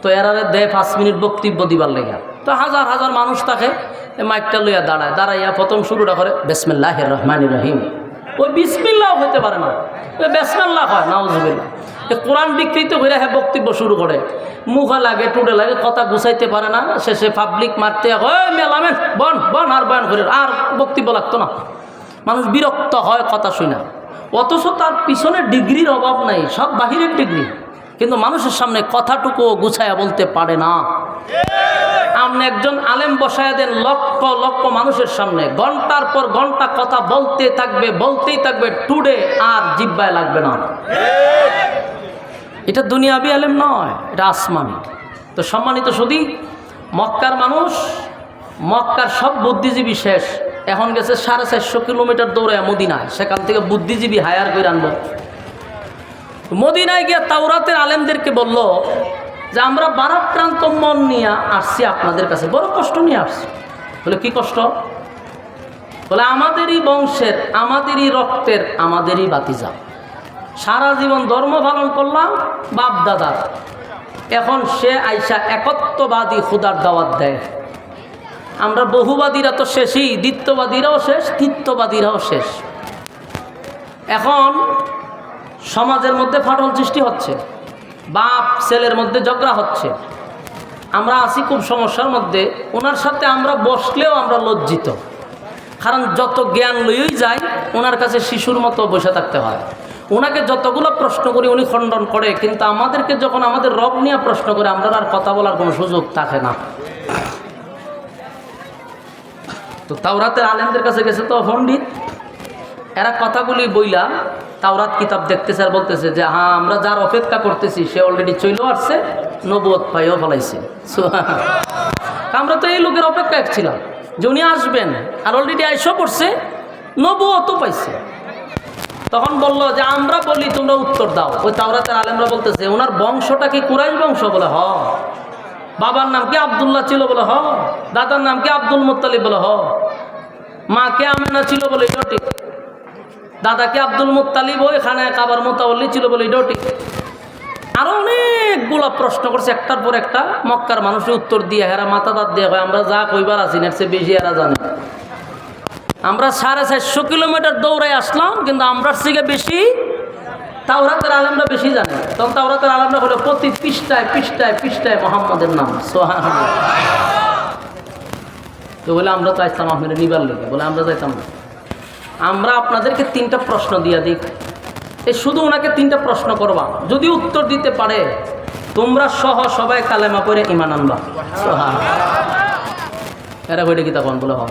তো এরারে দেয় 5 মিনিট বক্তব্য দিবার লেগে। তো হাজার হাজার মানুষ থাকে, মাইকটা লইয়া দাঁড়াইয়া প্রথম শুরুটা করে বিসমিল্লাহির রহমানির রহিম। ওই বিসমিল্লাহ হইতে পারে না, বিসমিল্লাহ হয় নাউজুবিল্লাহ। কোরআন বিকৃত করে হ্যাঁ বক্তব্য শুরু করে, মুখে লাগে টুডে লাগে, কথা গুছাইতে পারে না, শেষে পাবলিক মারতে মেলামেন বন বন আর বয়ান করে আর বক্তব্য লাগতো না। মানুষ বিরক্ত হয় কথা শুনে, অথচ তার পিছনে ডিগ্রির অভাব নাই, সব বাহিরের ডিগ্রি, কিন্তু মানুষের সামনে কথাটুকু গুছাইয়া বলতে পারে না। আপনি একজন আলেম বসায়া দেন লক্ষ লক্ষ মানুষের সামনে, ঘন্টার পর ঘন্টা কথা বলতেই থাকবে, টুডে আর জিব্বায় লাগবে না। এটা দুনিয়াবি আলেম নয়, এটা আসমানি। তো সম্মানিত শুধু মক্কার মানুষ, মক্কার সব বুদ্ধিজীবী শেষ, এখন গেছে 450 কিলোমিটার দৌড়ে মদিনায়, সেখান থেকে বুদ্ধিজীবী হায়ার করে আনবো। মদিনায় গিয়ে তাওরাতের আলেমদেরকে বলল যে আমরা ভারাক্রান্ত মন নিয়ে আসছি আপনাদের কাছে, বড় কষ্ট নিয়ে আসছি। বলে কি কষ্ট? বলে আমাদেরই বংশের, আমাদেরই রক্তের, আমাদেরই বাতিজা, সারা জীবন ধর্ম পালন করলাম বাপ দাদার, এখন সে আইসা একত্ববাদী খুদার দাওয়াত দেয়। আমরা বহুবাদীরা তো শেষই, দ্বিত্ববাদীরাও শেষ, তৃতীয়বাদীরাও শেষ। এখন সমাজের মধ্যে ফাটল সৃষ্টি হচ্ছে, বাপ ছেলের মধ্যে ঝগড়া হচ্ছে, আমরা আছি খুব সমস্যার মধ্যে। ওনার সাথে আমরা বসলেও আমরা লজ্জিত, কারণ যত জ্ঞান লইই যায় ওনার কাছে শিশুর মতো বসে থাকতে হয়। ওনাকে যতগুলো প্রশ্ন করি উনি খণ্ডন করে, কিন্তু আমাদেরকে যখন আমাদের রব নিয়ে প্রশ্ন করে আমরা আর কথা বলার কোনো সুযোগ থাকে না। তো তাওরাতের আলেমদের কাছে গেছে তো পণ্ডিত, এরা কথাগুলি বইলা তাওরাত কিতাব দেখতেছে আর বলতেছে যে হ্যাঁ আমরা যার অপেক্ষা করতেছি সে অলরেডি চলেও আসছে, নবুয়ত পাইও ফেলাইছে। আমরা তো এই লোকের অপেক্ষায় ছিলাম যে উনি আসবেন, আর অলরেডি আইসও করছে, নবুয়তও পাইছে। তখন বলল যে আমরা বলি তোমরা উত্তর দাও। ওই তাওরাতের আলেমরা বলতেছে ওনার বংশটা কি কুরাইশ বংশ? বলে হ। বাবার নাম কি আব্দুল্লাহ ছিল? বলে হ। দাদার নাম কি আব্দুল মুত্তালিব? বলে হ। মা কে আমেনা ছিল? বলে এটাও ঠিক। দাদাকে আব্দুল মুত্তালিব ওই খানায় কাবার মোতাবল্লি ছিল? বলে এটাও ঠিক। আরো অনেকগুলো প্রশ্ন করছে, একটার পর একটা। মক্কার মানুষের উত্তর দিয়ে হেরা মাথা দাঁত দিয়ে হয় আমরা যা কইবার আছি এর চেয়ে বেশি এরা জানে। আমরা 450 কিলোমিটার দৌড়াই আসলাম, কিন্তু আমরার থেকে বেশি তাওরাতের আলেমরা বেশি জানে। তখন তাওরাতের আলেমরা বলে প্রতি পৃষ্ঠায় পৃষ্ঠায় পৃষ্ঠায় মোহাম্মদের নাম। সুবহানাল্লাহ। তো বলে আমরা তো আসতাম আপনাদের নিবার লেগে। বলে আমরা যাইতাম না, আমরা আপনাদেরকে 3টা প্রশ্ন দিয়ে দিই, এই শুধু ওনাকে 3টা প্রশ্ন করবা, যদি উত্তর দিতে পারে তোমরা সহ সবাই কালেমা পড়ে ঈমান আনবা। এরা কইটা কি তখন? বলে হ।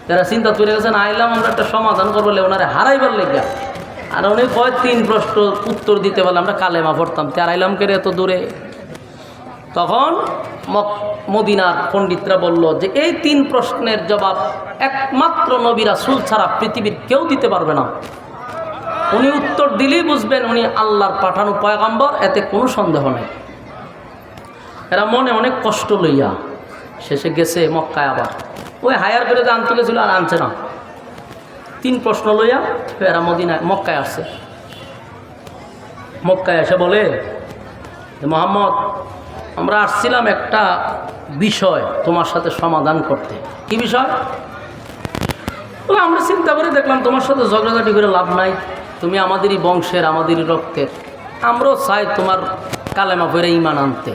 যারা চিন্তা করে গেছেন আইলাম আমরা একটা সমাধান করবো, ওনারে হারাইবার লেগে। আর উনি কয় 3 প্রশ্ন উত্তর দিতে পারলে আমরা কালেমা পড়তাম, তার আইলাম কে এত দূরে। তখন মদিনার পণ্ডিতরা বলল যে এই 3 প্রশ্নের জবাব একমাত্র নবী রাসূল ছাড়া পৃথিবীর কেউ দিতে পারবে না। উনি উত্তর দিলেই বুঝবেন উনি আল্লাহর পাঠানো পয়গাম্বর, এতে কোনো সন্দেহ নেই। এরা মনে অনেক কষ্ট লইয়া শেষে গেছে মক্কায়, আবার ওই হায়ার করে যে আনতে গেছিল আর আনছে না। 3 প্রশ্ন লইয়া এরা মদিনায় মক্কায় আসছে। মক্কায় এসে বলে যে মোহাম্মদ, আমরা আসছিলাম একটা বিষয় তোমার সাথে সমাধান করতে। কি বিষয়? বলে আমরা চিন্তা করে দেখলাম তোমার সাথে ঝগড়াঝাটি করে লাভ নাই, তুমি আমাদেরই বংশের, আমাদেরই রক্তের, আমরাও চাই তোমার কালেমা পড়ে ঈমান আনতে।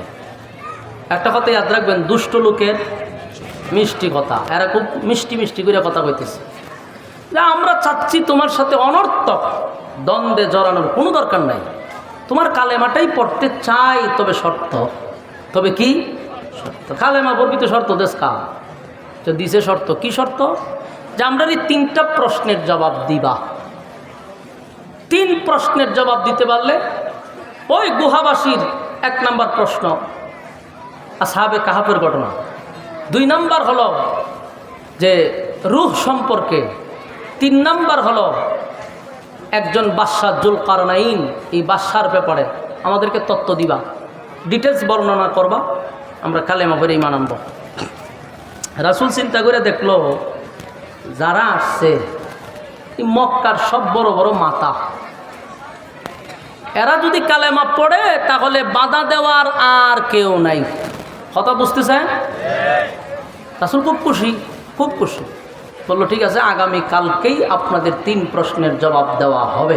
একটা কথা ইয়াদ রাখবেন, দুষ্ট লোকের মিষ্টি কথা, এরা খুব মিষ্টি মিষ্টি করে কথা কইতেছে যে আমরা চাচ্ছি তোমার সাথে অনর্থক দ্বন্দ্বে জড়ানোর কোনো দরকার নাই, তোমার কালেমাটাই পড়তে চাই, তবে শর্ত। তবে কি শর্ত? কালেমা পড়বি তো শর্ত দেশ কা তো দিছে শর্ত। কি শর্ত? যে আমরা এই 3টা প্রশ্নের জবাব দিবা। 3 প্রশ্নের জবাব দিতে পারলে ওই গুহাবাসীর 1 নাম্বার প্রশ্ন আসহাবে কাহাফের ঘটনা, 2 নাম্বার হলো যে রূহ সম্পর্কে, 3 নাম্বার হলো একজন বাদশাহ জুলকারনাইন, এই বাদশার ব্যাপারে আমাদেরকে তত্ত্ব দিবা, ডিটেলস বর্ণনা করবা, আমরা কালেমা পড়ে ঈমান আনব। রাসূল চিন্তা করে দেখলো যারা আসছে এই মক্কার সব বড় বড় মাতা, এরা যদি কালেমা পড়ে তাহলে বাধা দেওয়ার আর কেউ নাই। কথা বুঝতেছেন? রাসূল খুব খুশি, খুব খুশি। বললো ঠিক আছে, আগামী কালকেই আপনাদের 3 প্রশ্নের জবাব দেওয়া হবে।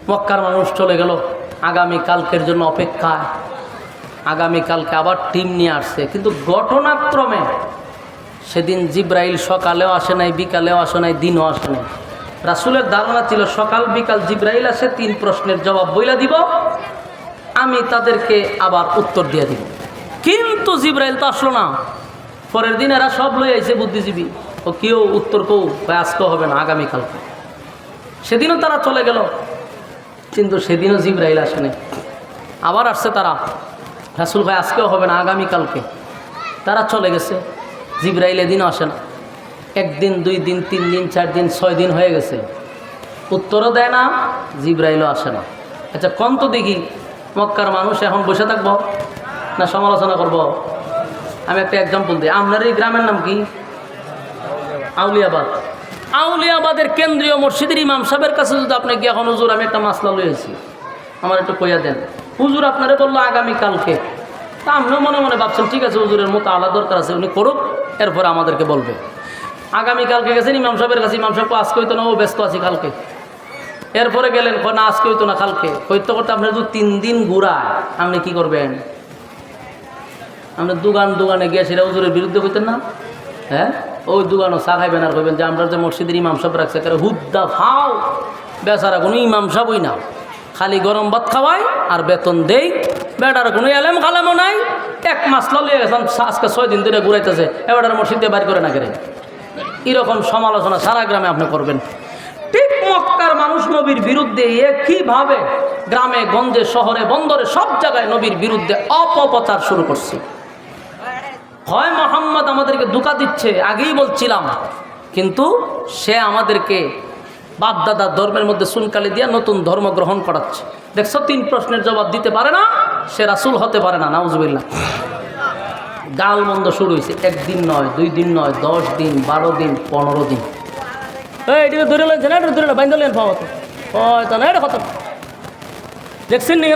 মক্কার মানুষ চলে গেল আগামী কালকের জন্য অপেক্ষায়। আগামী কালকে আবার টিম নিয়ে আসছে, কিন্তু ঘটনাক্রমে সেদিন জিব্রাইল সকালেও আসে নাই, বিকালেও আসে নাই, দিনও আসে নাই। রাসূলের ধারণা ছিল সকাল বিকাল জিব্রাইল আসে 3 প্রশ্নের জবাব বইলা দিব, আমি তাদেরকে আবার উত্তর দিয়ে দিব। কিন্তু জিব্রাইল তো আসলো না। পরের দিন এরা সব লই আইছে বুদ্ধিজীবী, ও কেউ উত্তর কেউ আজকেও হবে না, আগামীকালকে। সেদিনও তারা চলে গেল, কিন্তু সেদিনও জিব্রাইল আসেনি। আবার আসছে তারা, রাসূল ভাই আজকেও হবে না, আগামীকালকে। তারা চলে গেছে, জিব্রাইল এদিনও আসে না। 1 দিন 2 দিন 3 দিন 4 দিন 6 দিন হয়ে গেছে, উত্তরও দেয় না, জিব্রাইলও আসে না। আচ্ছা কোন তো দেখি মক্কার মানুষ এখন বসে থাকবো না সমালোচনা করব? আমি একটা এক্সাম্পল দিই। আপনার এই গ্রামের নাম কি? আউলিয়াবাদ। আউলিয়াবাদের কেন্দ্রীয় মসজিদের ইমাম সাহেবের কাছে যদি আপনি গিয়ে এখন হুজুর আমি একটা মাসলা লইয়েছি, আমার একটু কইয়া দেন। হুজুর আপনারা বললো আগামীকালকে, তা আপনিও মনে মনে ভাবছেন ঠিক আছে হুজুরের মতো আলাদা দরকার আছে, উনি করুক, এরপরে আমাদেরকে বলবে। আগামীকালকে গেছেন ইমাম সাহেবের কাছে, ইমাম সাহেব আজকে হইতো না, ও ব্যস্ত আছি কালকে। এরপরে গেলেন, না আজকে হইতো না কালকে। করতে করতে আপনার যদি 3 দিন ঘুরায়, আপনি কি করবেন? আপনি দোকানে গিয়ে সেটা হুজুরের বিরুদ্ধে কইতেন না? হ্যাঁ, ওই দোকানও চা খাইবেন আর কইবেন যে আমরা যে মসজিদের ইমাম সাহেব রাখছে হুদ্দা ফাও, বেচারা কোনো ইমাম সাহেবই না, খালি গরম ভাত খাওয়াই আর বেতন দেই, বেটার কোনো এলেম কালামও নাই। 1 মাস লিয়ে গেছেন, আজকে 6 দিন ধরে ঘুরাইতেছে, এবার মসজিদে বাড়ি করে না করে। এরকম সমালোচনা সারা গ্রামে আপনি করবেন। ঠিক মক্কার মানুষ নবীর বিরুদ্ধে একইভাবে গ্রামে গঞ্জে শহরে বন্দরে সব জায়গায় নবীর বিরুদ্ধে অপপ্রচার শুরু করছে। হয় মুহাম্মদ আমাদেরকে ধোঁকা দিচ্ছে, আগেই বলছিলাম, কিন্তু সে আমাদেরকে বাপদাদার ধর্মের মধ্যে চুনকালি দিয়ে নতুন ধর্ম গ্রহণ করাচ্ছে। দেখছো 3 প্রশ্নের জবাব দিতে পারে না, সে রাসূল হতে পারে না। নাউজুবিল্লাহ। গাল মন্দ শুরু হয়েছে, 1 দিন নয়, 2 দিন নয়, 10 দিন, 12 দিন, 15 দিন। এইটা ধরে লেনছে না, ধরে বাইন্দলেন পাওয়া তো না, এটা কত দেখছেন নি?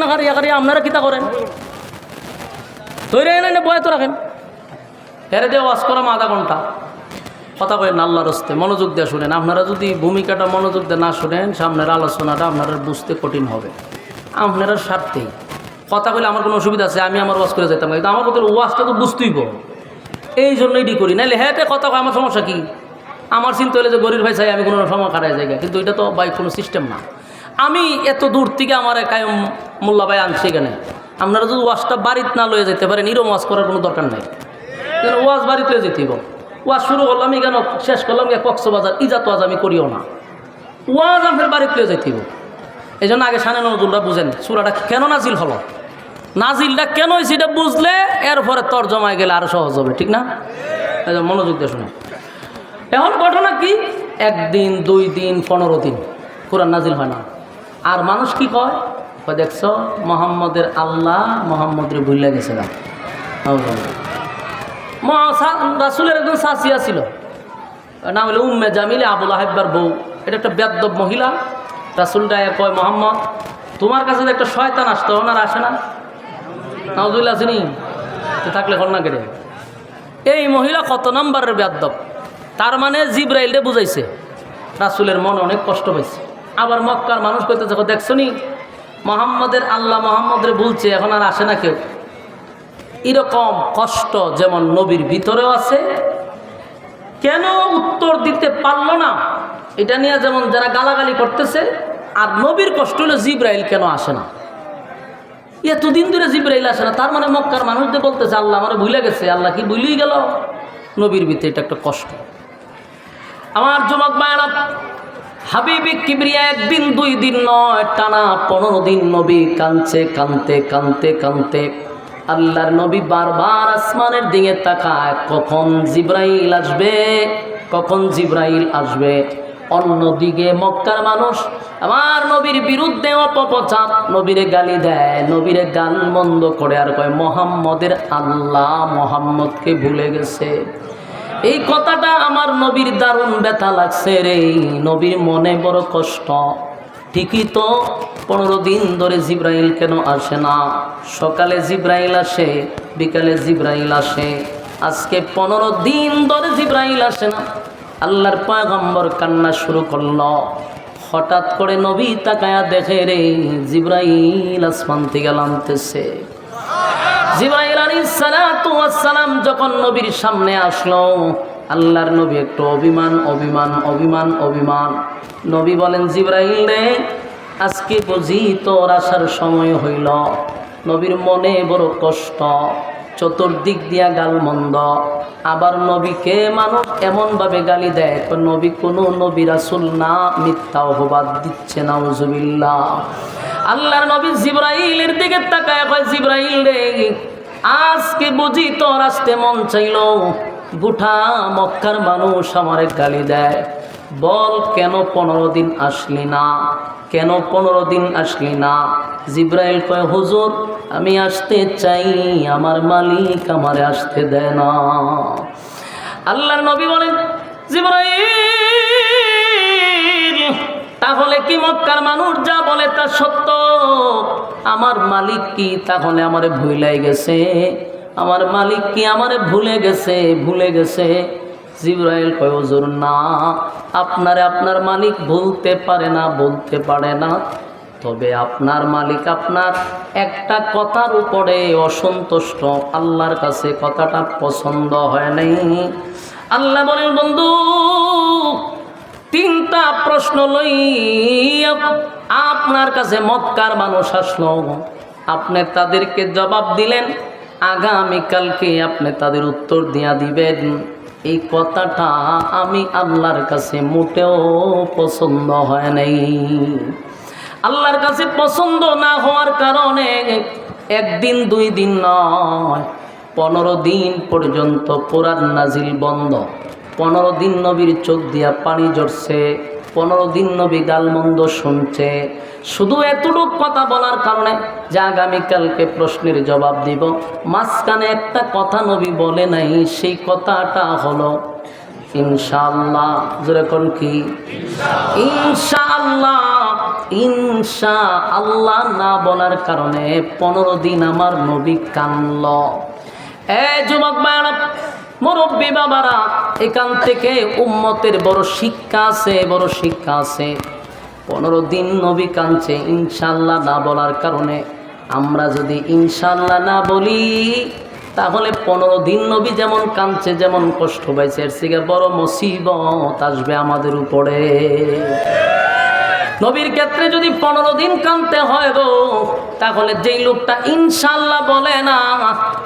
আপনারা কিতা করেন? তৈরি না বয় তো রাখেন, হেরে দিয়ে ওয়াজ করাম আধা ঘন্টা, কথা কয়েন না আল্লাহর হস্তে, মনোযোগ দিয়ে শুনেন। আপনারা যদি ভূমিকাটা মনোযোগ দিয়ে না শুনেন, সামনের আলোচনাটা আপনারা বুঝতে কঠিন হবে। আপনারা স্বার্থেই কথা বলে আমার কোনো অসুবিধা আছে, আমি আমার ওয়াজ করে যেতাম, কিন্তু আমার কথা ওয়াজটা তো বুঝতেইব, এই জন্যই ডি করি। নাহলে হ্যাঁ কথা কয় আমার সমস্যা কি? আমার চিন্তা হলে যে গরিব ভাই চাই আমি কোনো সময় কাটাই জায়গা, কিন্তু এটা তো ভাই কোনো সিস্টেম না। আমি এত দূর থেকে আমার কায়ম মোল্লা ভাই আনছি এখানে। আপনারা যদি ওয়াজটা বাড়িতে না লয়ে যেতে পারেন, এরকম ওয়াজ করার কোনো দরকার নাই। যেন ওয়াজ বাড়িতে লয়ে যেতেইব। ওয়াজ শুরু করলাম কেন, শেষ করলাম গিয়ে কক্সবাজার, ইজাত ওয়াজ আমি করিও না, ওয়াজ আপনার বাড়িতে লয়ে যেতেইব। এই জন্য আগে শানে নজরুলরা বুঝেন সূরাটা কেন নাজিল হলো, নাজিলটা কেন হয়েছে এটা বুঝলে এরপরে তরজমায় গেলে আরো সহজ হবে, ঠিক না? মনোযোগ দিয়ে শুনে। এখন ঘটনা কি, 1 দিন 2 দিন 15 দিন কোরআন নাজিল হয় না। আর মানুষ কি কয়, দেখছো মোহাম্মদের আল্লাহ মোহাম্মদরে ভুলে গেছে না। রাসূলের একজন চাচিয়া ছিল, নাম হলো উম্মে জামিলে, আবুল আহেব্বার বউ। এটা একটা বেয়াদব মহিলা। রাসূল ডায়া কয় মোহাম্মদ তোমার কাছে একটা শয়তান আসতো, ওনার আসে না? নাউজুবিল্লাহ আসেনি? থাকলে ঘটনা কেটে। এই মহিলা কত নম্বরের বেয়াদব! তার মানে জিব্রাইলরে বুঝাইছে, রাসূলের মনে অনেক কষ্ট পাইছে। আবার মক্কার মানুষ কইতেছে, দেখছো নি মোহাম্মদের আল্লাহ মোহাম্মদরে বলছে, এখন আর আসে না কেউ। এরকম কষ্ট যেমন নবীর ভিতরেও আছে, কেন উত্তর দিতে পারলো না এটা নিয়ে যেমন যারা গালাগালি করতেছে, আর নবীর কষ্ট হলো জিব্রাইল কেন আসে না, এতদিন ধরে জিব্রাইল আসে না। তার মানে মক্কার মানুষদের বলতেছে আল্লাহ আমার ভুলে গেছে। আল্লাহ কি ভুলেই গেল? নবীর ভিতরে এটা একটা কষ্ট। আমার যুবক ভাইরা, হাবিবে কিবরিয়া একদিন দুই দিন নয়, টানা 15 দিন নবী কাঁদছে, কাঁদতে কাঁদতে কাঁদতে আল্লাহর নবী বারবার আসমানের দিকে তাকায়, কখন জিব্রাইল আসবে, কখন জিব্রাইল আসবে। অন্যদিকে মক্কার মানুষ আমার নবীর বিরুদ্ধে অপপ্রচার, নবীরে গালি দেয়, নবীরে গাল মন্দ করে, আর কয় মোহাম্মদের আল্লাহ মোহাম্মদকে ভুলে গেছে। এই কথাটা আমার নবীর দারুণ ব্যথা লাগছে রে, নবীর মনে বড় কষ্ট। ঠিকই তো 15 দিন ধরে জিব্রাইল কেন আসে না? সকালে জিব্রাইল আসে, বিকালে জিব্রাইল আসে, আজকে 15 দিন ধরে জিব্রাইল আসে না। আল্লাহর পয়গম্বর কান্না শুরু করলো। হঠাৎ করে নবী তাকায়া দেখে রে, জিব্রাইল আসমান থেকে নামতেছে। জিব্রাইল আলাইহিস সালাতু ওয়াস সালাম যখন নবীর সামনে আসলো, আল্লাহর নবী একটু অভিমান। নবী বলেন, জিব্রাইল রে, আজকে বুঝি তোর আসার সময় হইল। নবীর মনে বড় কষ্ট, চতুর্দিক দিয়া গালমন্দ। আবার নবীকে মানুষ এমনভাবে গালি দেয়, নবী কোনো নবী রাসূল না, মিথ্যা অপবাদ দিচ্ছে, নাউজুবিল্লাহ। আল্লাহর নবী জিব্রাইলের দিকে তাকায় কয়, জিব্রাইল রে, আজকে বুঝি তোর আসতে মন চাইল। গোটা মক্কার মানুষ আমারে গালি দেয়, বল কেন 15 দিন আসলি না, কেন 15 দিন আসলি না? জিব্রাইল কয়, হুজুর আমি আসতে চাই, আমার মালিক আমারে আসতে দেয় না। আল্লাহর নবী বলেন, জিব্রাইল, তাহলে কি মক্কার মানুষ যা বলে তা সত্য? আমার মালিক কি তাহলে আমারে ভুলাই গেছে? আমার মালিক কি আমারে ভুলে গেছে? জিব্রাইল কয়, হুজুর না, আপনারে আপনার মালিক ভুলতে পারে না, বলতে পারে না। তবে আপনার মালিক আপনার একটা কথার উপরে অসন্তুষ্ট, আল্লাহর কাছে কথাটা পছন্দ হয় নাই। আল্লাহ বলেন, বন্ধু, 3টা প্রশ্ন লইয়া আপনার কাছে মক্কার মানুষ আসলো, আপনি তাদেরকে জবাব দিলেন, আগামীকালকে আপনি তাদের উত্তর দিয়া দিবেন। এই কথাটা আমি আল্লাহর কাছে মোটেও পছন্দ হয় নাই। আল্লাহর কাছে পছন্দ না হওয়ার কারণে একদিন 2 দিন নয়, 15 দিন পর্যন্ত কোরআন নাজিল বন্ধ। 15 দিন নবীর চোখ দিয়া পানি ঝরছে, 15 দিন নবী গালমন্দ শুনছে, শুধু এতটুকু কথা বলার কারণে যে আগামীকালকে প্রশ্নের জবাব দিব। মাঝখানে একটা কথা নবী বলে নাই, সেই কথাটা হলো ইনশাআল্লাহ। যেরকম কি ইনশাআল্লাহ, ইনশাআল্লাহ না বলার কারণে 15 দিন আমার নবী কানল। যুবক ভাইরা, মুরব্বী বাবারা, এখান থেকে উম্মতের বড় শিক্ষা আছে। 15 দিন নবী কাঁদছে ইনশাআল্লাহ না বলার কারণে। আমরা যদি ইনশাআল্লাহ না বলি, তাহলে 15 দিন নবী যেমন কাঁদছে, যেমন কষ্ট পাইছে, এর থেকে বড় মুসিবত আসবে আমাদের উপরে। নবীর ক্ষেত্রে যদি 15 দিন কাঁদতে হয় গো, তাহলে যেই লোকটা ইনশাআল্লাহ বলে না,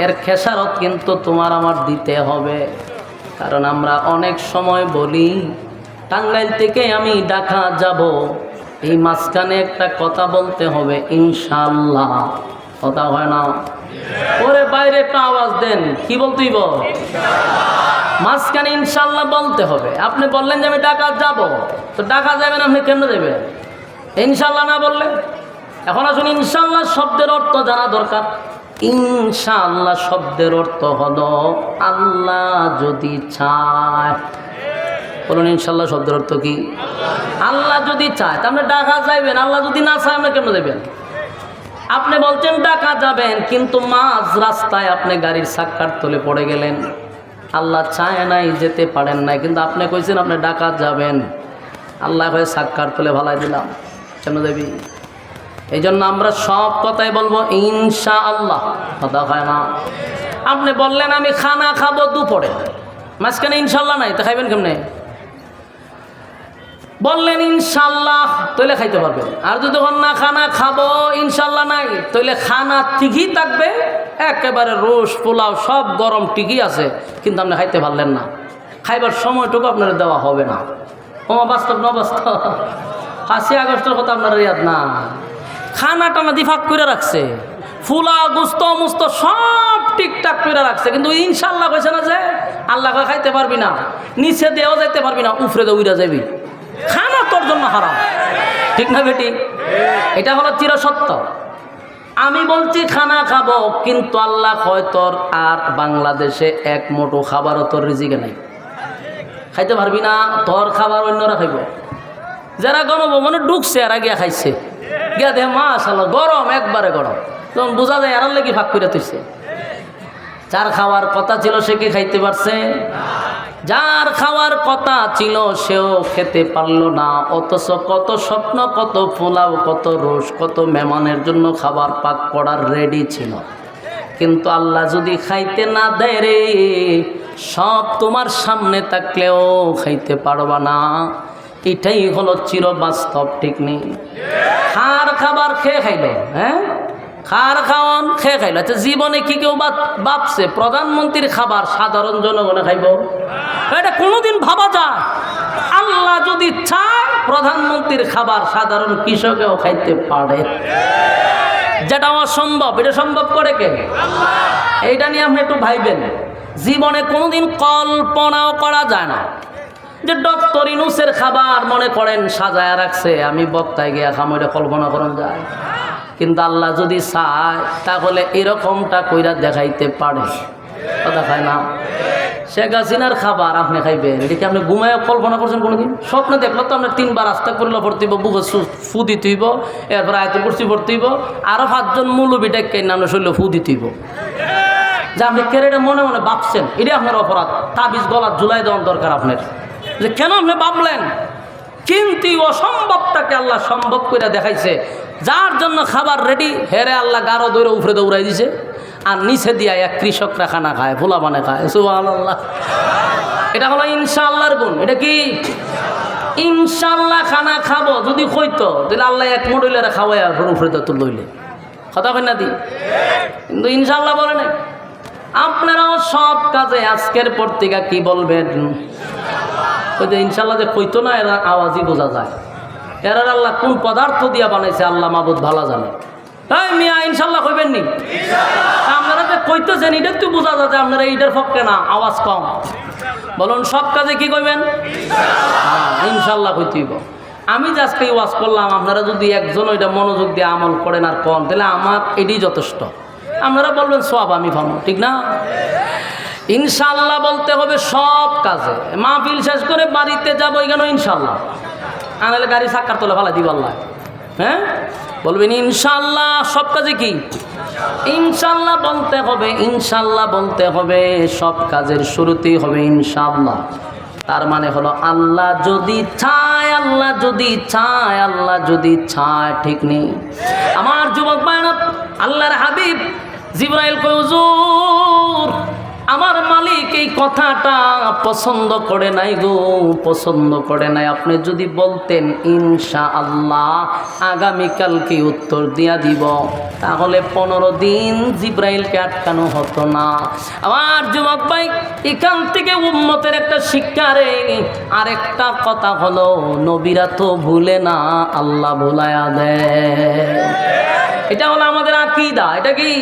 এর খেসারত কিন্তু তোমার আমার দিতে হবে। কারণ আমরা অনেক সময় বলি, টাঙ্গাইল থেকে আমি ঢাকা যাব, এই মাঝখানে একটা কথা বলতে হবে ইনশাআল্লাহ, কথা হয় না? ওরে বাইরে একটা আওয়াজ দেন, কি বলতেই বল, মাঝখানে ইনশাআল্লাহ বলতে হবে। আপনি বললেন যে আমি ঢাকা যাব, তো ঢাকা যাবেন আপনি কেন যাবেন ইনশাআল্লাহ না বললে? এখন আসুন, ইনশাআল্লাহ শব্দের অর্থ জানা দরকার। ইনশাআল্লাহ শব্দের অর্থ হলো আল্লাহ যদি চায়। বলুন ইনশাআল্লাহ শব্দের অর্থ কি? আল্লাহ যদি চায়। তা আপনি ঢাকা যাইবেন, আল্লাহ যদি না চায় আপনি কেন দেবেন? আপনি বলছেন ঢাকা যাবেন, কিন্তু মাঝ রাস্তায় আপনি গাড়ির চাক্কার তলে পড়ে গেলেন। আল্লাহ চায় নাই, যেতে পারেন নাই, কিন্তু আপনি কইছেন আপনি ঢাকা যাবেন। আল্লাহ কয়ে চাক্কার তলে ভালাই দিলাম, কেন দেবী? এই জন্য আমরা সব কথাই বলবো ইনশাআল্লাহ, কথা হয় না। আপনি বললেন আমি খানা খাবো দুপুরে, মাঝখানে ইনশাল্লাহ নাই, তা খাইবেন কেমনে? বললেন ইনশাল্লাহ, তৈলে খাইতে পারবেন। আর যদি না খানা খাবো ইনশাল্লাহ নাই, তৈলে খানা ঠিকই থাকবে, একেবারে রোস পোলাও সব গরম ঠিকই আছে, কিন্তু আপনি খাইতে পারলেন না। খাইবার সময়টুকু আপনার দেওয়া হবে না। ও বাস্তব না বাস্তব? 5 আগস্টের কথা আপনার ইয়াদ না? খানা টানা দিফাক করে রাখছে, ফুলা গুস্ত মুস্ত সব ঠিকঠাক করে রাখছে, কিন্তু ইনশাল্লাহ কইছে না যে আল্লাহ খাইতে পারবি না, নিচে দেওয়া যাইতে পারবি না, উফরে দে উইরা যাবি। খানা তোর জন্য হারাম, ঠিক না বেটি? এটা হলো চিরসত্য। আমি বলছি খানা খাবো, কিন্তু আল্লাহ কয় তোর আর বাংলাদেশে এক মুঠো খাবারও তোর রিজিকে নাই, খাইতে পারবি না। তোর খাবার অন্যরা খাইব, যারা গণভবনে ঢুকছে আর গিয়া খাইছে, গিয়া দে মাশাআল্লাহ গরম, একবারে গরম, তখন বোঝা যায় আর লেগে ভাগ করে তুইছে। যার খাওয়ার কথা ছিল সে কি খাইতে পারছে? যার খাওয়ার কথা ছিল সেও খেতে পারলো না। অথচ কত স্বপ্ন, কত পোলাও, কত রোস, কত মেহমানের জন্য খাবার পাক করার রেডি ছিল, কিন্তু আল্লাহ যদি খাইতে না দেয় রে, সব তোমার সামনে থাকলেও খাইতে পারবা না। এটাই হলো চিরবাস্তব, ঠিক নেই? খার খাবার খেয়ে খাইল, হ্যাঁ, খার খাওয়ান খেয়ে খাইল। আচ্ছা, জীবনে কি কেউ ভাবছে প্রধানমন্ত্রীর খাবার সাধারণ জনগণে খাইব? এটা কোনোদিন ভাবা যায়? আল্লাহ যদি চায় প্রধানমন্ত্রীর খাবার সাধারণ কৃষকেও খাইতে পারে, যেটা অসম্ভব। এটা সম্ভব করে কে? এইটা নিয়ে আপনি একটু ভাইবেন। জীবনে কোনোদিন কল্পনাও করা যায় না যে ডক্টর ইউনূসের খাবার মনে করেন সাজায় রাখছে, আমি বক্তায় গিয়া খামো, এটা কল্পনা করা যায়? কিন্তু আল্লাহ যদি চায় তাহলে এরকমটা কইরা দেখাইতে পারে, দেখায় না? শেখ হাসিনার খাবার আপনি খাইবেন, এটাকে আপনি ঘুমায় কল্পনা করছেন কোনোদিন? স্বপ্নে দেখলো তো আপনার 3 বার আস্তা করলে ভর্তি হইব, বুকে ফু দিতে হইব, এরপর আয়তুল কুরসি ভর্তি হইব, আরও 5 জন মৌলবী ডাক্তার নামে শরীরে ফু দিতে হইব। যে আপনি কেড়ে মনে মনে ভাবছেন, এটা আপনার অপরাধ। তাবিজ গলার ঝুলাই দেওয়ার দরকার আপনার, যে কেন আপনি ভাবলেন। কিন্তু অসম্ভবটাকে আল্লাহ সম্ভব করে দেখাইছে। যার জন্য খাবার রেডি, হেরে আল্লাহ গারো দৌড়ে উপরে দৌড়াই দিছে, আর নিচে দিয়া এক কৃষকরা খানা খায়, ভোলা বানে খায়। সুবহানাল্লাহ। এটা হলো ইনশাআল্লাহর গুণ। এটা কি? ইনশাআল্লাহ খানা খাবো যদি কইতো, তাহলে আল্লাহ এক মডেলের খাওয়াই আর উপরে তো লইলে কথা কই না দি। কিন্তু ইনশাআল্লাহ বলে নাই। আপনারাও সব কাজে আজকের পর থেকে কি বলবেন? ওই যে ইনশাআল্লাহ যে কইতো না, এরা আওয়াজই বোঝা যায়। এরা আল্লাহ কোন পদার্থ দিয়া বানাইছে আল্লাহ মাবুদ ভালো জানে। এই মিয়া ইনশাআল্লাহ কইবেন নি? আপনারা যে কইতেছেন এটা তো বোঝা যায় যে আপনারা এইটার পক্ষে না, আওয়াজ কম। বলুন সব কাজে কি কইবেন? ইনশাআল্লাহ কইতেইব। আমি যে আজকে ওয়াজ করলাম, আপনারা যদি একজন ওইটা মনোযোগ দিয়ে আমল করেন আর কন, তাহলে আমার এটাই যথেষ্ট। আপনারা বলবেন সব আমি ভাবো, ঠিক না? ইনশাআল্লাহ বলতে হবে সব কাজে। মাহফিল শেষ করে বাড়িতে যাবো, এখানে ইনশাআল্লাহ, আনালে গাড়ি চাক্কার তোলে ভালো দিব আল্লাহ। হ্যাঁ, বলবেন ইনশাআল্লাহ সব কাজে। কি ইনশাআল্লাহ বলতে হবে? ইনশাআল্লাহ বলতে হবে, সব কাজের শুরুতেই হবে ইনশাআল্লাহ। তার মানে হলো আল্লাহ যদি চায়, আল্লাহ যদি চায়, আল্লাহ যদি চায়, ঠিক নেই? আমার যুবক ভাইরা, আল্লাহর হাবিব জিবরাইল কয়, হুজুর আমার মালিক এই কথাটা পছন্দ করে নাই গো, পছন্দ করে নাই। আপনি যদি বলতেন ইনশাআল্লাহ আগামীকালকে উত্তর দিয়া দিব, তাহলে 15 দিন জিবরাইলকে আটকানো হতো না। আমার যুবক ভাই, এখান থেকে উম্মতের একটা শিক্ষা রে। আরেকটা কথা হলো, নবীরা তো ভুলে না, আল্লাহ ভুলায়া দেয়। এটা হলো আমাদের আকীদা। এটা কি?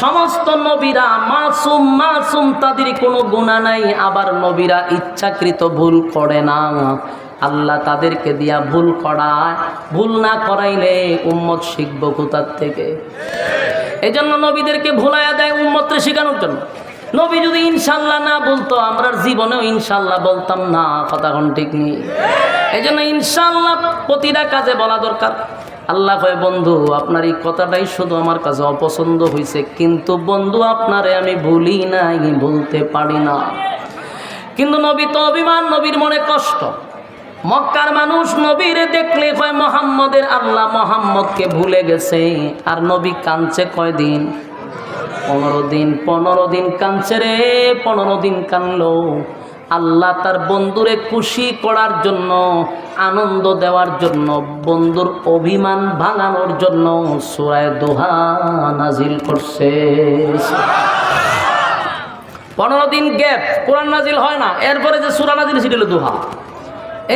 সমস্ত নবীরা মাসুম, মাসুম, তাদের কোনো গুনাহ নাই। আবার নবীরা ইচ্ছাকৃত ভুল করে না, আল্লাহ তাদেরকে দিয়া ভুল করায়। ভুল না করাইলে উম্মত শিখবো কোথার থেকে? এই জন্য নবীদেরকে ভুলাইয়া দেয় উম্মতকে শেখানোর জন্য। নবী যদি ইনশাআল্লাহ না বলতো, আমরা জীবনেও ইনশাআল্লাহ বলতাম না। কথা কোন ঠিক নেই? এই জন্য ইনশাআল্লাহ প্রতিটা কাজে বলা দরকার। আল্লাহ কয় বন্ধু আপনার এই কথাটাই শুধু আমার কাছে অপছন্দ হয়েছে, কিন্তু বন্ধু আপনারে আমি ভুলি নাই, ভুলতে পারি না। কিন্তু নবী তো অভিমান, নবীর মনে কষ্ট। মক্কার মানুষ নবীরে দেখলে কয় মোহাম্মদের আল্লাহ মোহাম্মদকে ভুলে গেছে। আর নবী কাঁদছে কয়দিন? 15 দিন। 15 দিন কাঁদছে রে, 15 দিন কাঁদলো। আল্লাহ তার বন্ধুরে খুশি করার জন্য, আনন্দ দেওয়ার জন্য, বন্ধুর অভিমান ভাঙানোর জন্য সূরা দোহা নাজিল করছে। 15 দিন গ্যাপ, কোরআন নাজিল হয় না। এরপরে যে সূরা নাজিল সেটা দোহা।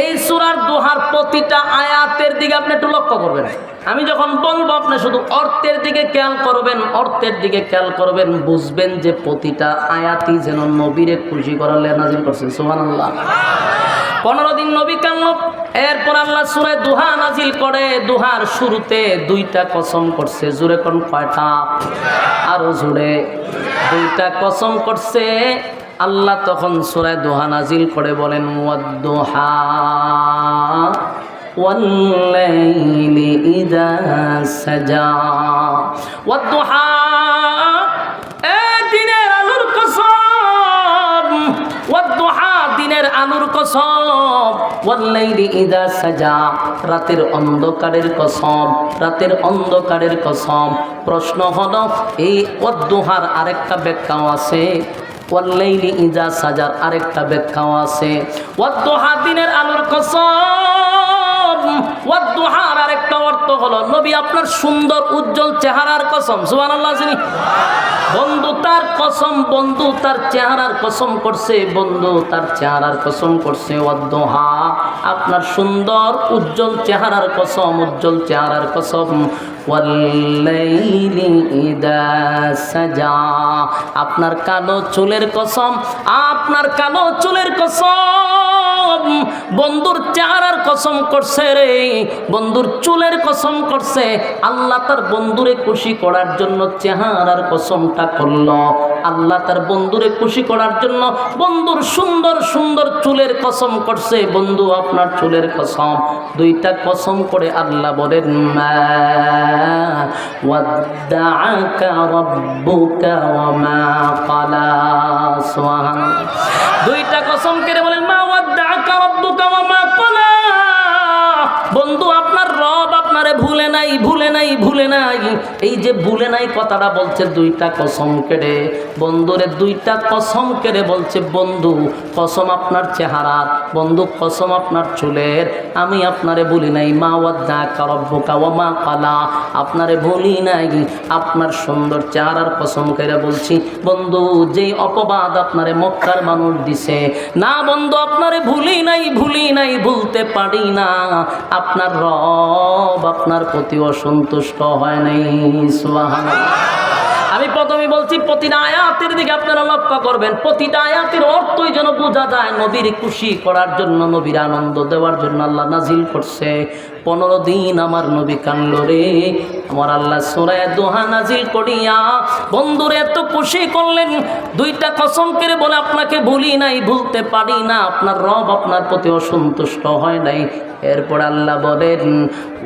এই সূরার দোহার প্রতিটা আয়াতের দিকে আপনি একটু লক্ষ্য করবেন। আমি যখন বলবো আপনি শুধু অর্থের দিকে খেয়াল করবেন, অর্থের দিকে খেয়াল করবেন, বুঝবেন যে প্রতিটা আয়াতই যেন নবীরে খুশি করার লেগে নাজিল করছে। সুবহানাল্লাহ। 15 দিন নবী কান্না। এরপর আল্লাহ সূরা দোহা নাজিল করে। দোহার শুরুতে 2টা কসম করছে। জোরে কোন কয়টা? আরো জোরে। 2টা কসম করছে। আল্লাহ তখন সূরা দোহা নাজিল করে বলেন ওয়াদ-দুহা ওয়াল-লাইলি ইযা সাজা। ওয়াদ-দুহা, দিনের আলোর কসম। ওয়াদ-দুহা, দিনের আলোর কসম। ওয়াল-লাইলি ইযা সাজা, রাতের অন্ধকারের কসম। রাতের অন্ধকারের কসম। প্রশ্ন হলো এই ওয়াদ-দুহার আরেকটা ব্যাখ্যাও আছে। ওয়াল্লাইলি ইযা সাজার আরেকটা ব্যাখ্যাও আছে। ওয়াদ-দুহা, দিনের আলোর কসম। ওয়াদ-দুহার আরেকটা অর্থ হলো নবী আপনার সুন্দর উজ্জ্বল চেহারার কসম। সুবহানাল্লাহ। বন্ধু তার কসম, বন্ধু তার চেহারার কসম করছে, বন্ধু তার চেহারার কসম করছে। ওয়াদ-দুহা, আপনার সুন্দর উজ্জ্বল চেহারার কসম, উজ্জ্বল চেহারার কসম। ওয়াল্লাইলি ইযা সাজা, আপনার কালো চুলের কসম, আপনার কালো চুলের কসম। বন্ধুর চেহারার কসম করছে রে, বন্ধুর চুলের কসম করছে। আল্লাহ তার বন্ধুরে খুশি করার জন্য চেহারার কসমটা করলো। আল্লাহ তার বন্ধুরে খুশি করার জন্য বন্ধুর সুন্দর সুন্দর চুলের কসম করছে। বন্ধু আপনার চুলের কসম। 2টা কসম করে আল্লাহ বলেন মা ওয়াদ্দাআকা রাব্বুকা ওয়া মা ক্বালা। সুবহানাল্লাহ। 2টা কসম করে বলেন মা ওয়াদ্দাআকা রাব্বুকা ওয়া মা ক্বালা। বন্ধু আপনার রব আপনারে ভুলে নাই, ভুলে নাই, ভুলে নাই। এই যে ভুলে নাই কথাটা বলছে 2টা কসম কেড়ে। বন্ধুরে 2টা কসম কেড়ে বলছে বন্ধু কসম আপনার চেহারার, বন্ধু কসম আপনার চুলের, আমি আপনারে ভুলি নাই। মা ওয়াদ্দাআকা রাব্বুকা ওয়া মা ক্বালা, আপনারে ভুলি নাই, আপনার সুন্দর চেহারার কসম কেড়ে বলছি। বন্ধু যেই অপবাদ আপনারে মক্কার মানুষ দিছে, না বন্ধু আপনারে ভুলি নাই, ভুলি নাই, ভুলতে পারি না। আপনার রব আপনার প্রতি অসন্তুষ্ট হয় নাই। সুবহানাল্লাহ। আমি প্রথমে বলছি প্রতিটা আয়াতের দিকে আপনারা লক্ষ্য করবেন। প্রতিটা আয়াতের অর্থই যেন বোঝা যায় নবীর খুশি করার জন্য, নবীর আনন্দ দেওয়ার জন্য আল্লাহ নাজিল করছে। 15 দিন আমার নবী কানলো রে। আমার আল্লাহ সূরা দোহা নাজিল করিয়া বন্ধুরে এত খুশি করলেন। 2টা কসম করে বলে আপনাকে ভুলি নাই, ভুলতে পারি না। আপনার রব আপনার প্রতি অসন্তুষ্ট হয় নাই। এরপর আল্লাহ বলেন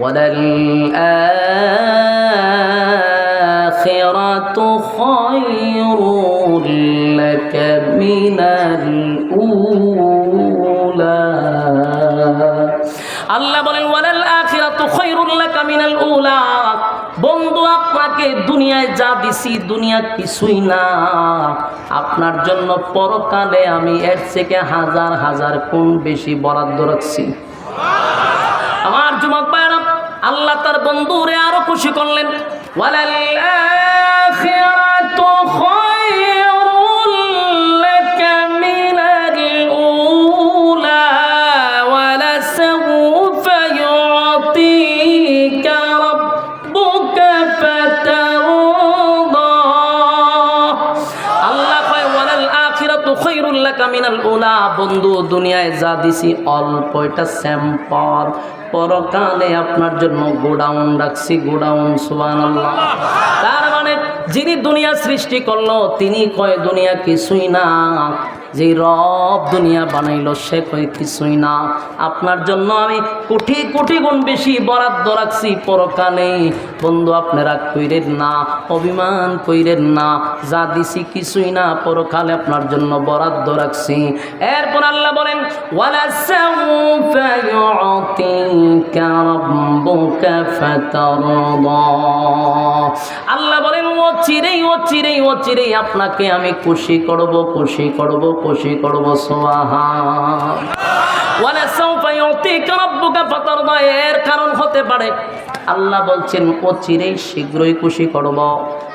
ওয়ালাল আখিরাতু খায়রুল লাকা মিনাল উলা। আল্লাহ বলেন ওয়ালাল আখিরাতু খায়রুল লাকা মিনাল উলা। বন্ধু আপনাকে দুনিয়ায় যা দিছি দুনিয়া কিছুই না। আপনার জন্য পরকালে আমি এর থেকে হাজার হাজার গুণ বেশি বরাদ্দ রাখছি। আমার যুবক ভাইরা, আল্লাহ তার বন্ধুরে আরো খুশি করলেন। ওয়ালাল আখিরাতু খায়রুল লাকা মিনাল উলা ওয়ালা সাউফা ইউতিকা রাব্বুকা ফাতারদা। আল্লাহ কয় ওয়ালাল আখিরাতু খায়রুল লাকা মিনাল উলা। বন্ধু দুনিয়ায় যা দিছি অল্প, এটা স্যাম্পল। পরকালে আপনার জন্য গোডাউন রাখছি, গোডাউন। সুবহানাল্লাহ। তার মানে যিনি দুনিয়া সৃষ্টি করলো তিনি কয় দুনিয়া কিছুই না, যে রব দুনিয়া বানাইলো সে কয় কিছুই না। আপনার জন্য আমি কোটি কোটি গুণ বেশি বরাদ্দ রাখছি পরকালে। বন্ধু আপনারা কইরেন না, অভিমান কইরেন না, যা দিছি কিছুই না, পরকালে আপনার জন্য বরাদ্দ রাখছি। এরপর আল্লাহ বলেন ওয়ালা সাউফা ইউতিকা রাব্বুকা ফাতারদা। আল্লাহ বলেন চিরেই আপনাকে আমি খুশি করব, খুশি করব, খুশি করব। সুবহান। ওয়ালা সাউফা ইউতিকা রাব্বুকা ফাতারদা এর কারণ হতে পারে আল্লাহ বলছেন চিরেই শীঘ্রই খুশি করব।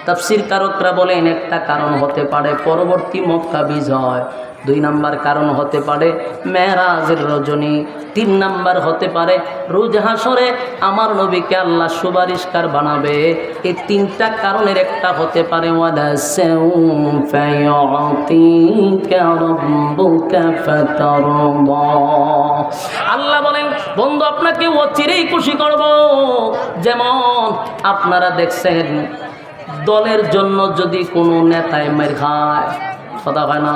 তাফসীর কারকরা বলেন একটা কারণ হতে পারে পরবর্তী মক্কা বিজয়, 2 নাম্বার কারণ হতে পারে মেরাজের রজনী, 3 নাম্বার হতে পারে রোজ হাসরে আমার নবীকে আল্লাহ সুপারিশকার বানাবে। এই 3টা কারণের একটা হতে পারে ওয়ালা সাউফা ইউতিকা রাব্বুকা ফাতারদা। আল্লাহ বলেন বন্ধু আপনাকে চিরেই খুশি করব। যেমন আপনারা দেখছেন দলের জন্য যদি কোনো নেতায় মার খায়, কথা হয় না?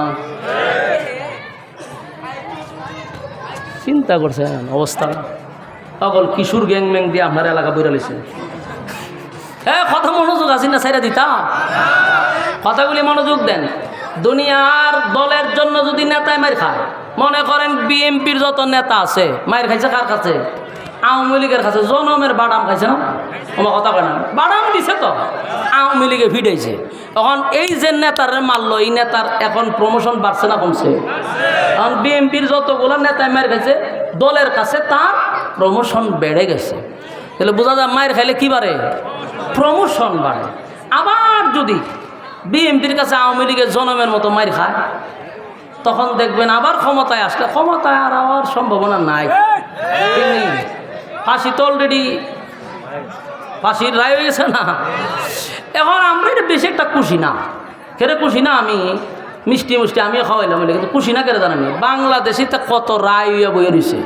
চিন্তা করছেন অবস্থা, পাগল কিশোর গ্যাং ম্যাং দিয়ে আপনার এলাকা বইরা লিছে। হ্যাঁ, কথা মনোযোগ আছে না, সাইরা দিতা কথাগুলি মনোযোগ দেন। দুনিয়ার দলের জন্য যদি নেতায় মার খায়, মনে করেন বিএনপির যত নেতা আছে মার খাইছে কার কাছে? আওয়ামী লীগের কাছে। জনমের বাদাম খাইছে না? আমার কথা কয় না, বাদাম দিছে তো, আওয়ামী লীগে ভিড়াইছে। তখন এই যে নেতার মারলো, এই নেতার এখন প্রমোশন বাড়ছে না কমছে? কারণ বিএনপির যতগুলো নেতায় মার খাইছে দলের কাছে তার প্রমোশন বেড়ে গেছে। তাহলে বোঝা যায় মায়ের খাইলে কি বাড়ে? প্রমোশন বাড়ে। আবার যদি বিএনপির কাছে আওয়ামী লীগের জনমের মতো মার খায়, তখন দেখবেন আবার ক্ষমতায় আসলে ক্ষমতায় আর হওয়ার সম্ভাবনা নাই। ফাঁসি তো অলরেডি ফাঁসির রায় হয়ে গেছে না। এখন আমরা এটা বেশি একটা খুশি না, কেরে খুশি না? আমি মিষ্টি আমিও খাওয়াইলাম, কিন্তু খুশি না কেরে জানেন? বাংলাদেশে তা কত রায় হইয়া বইয়া রয়েছে,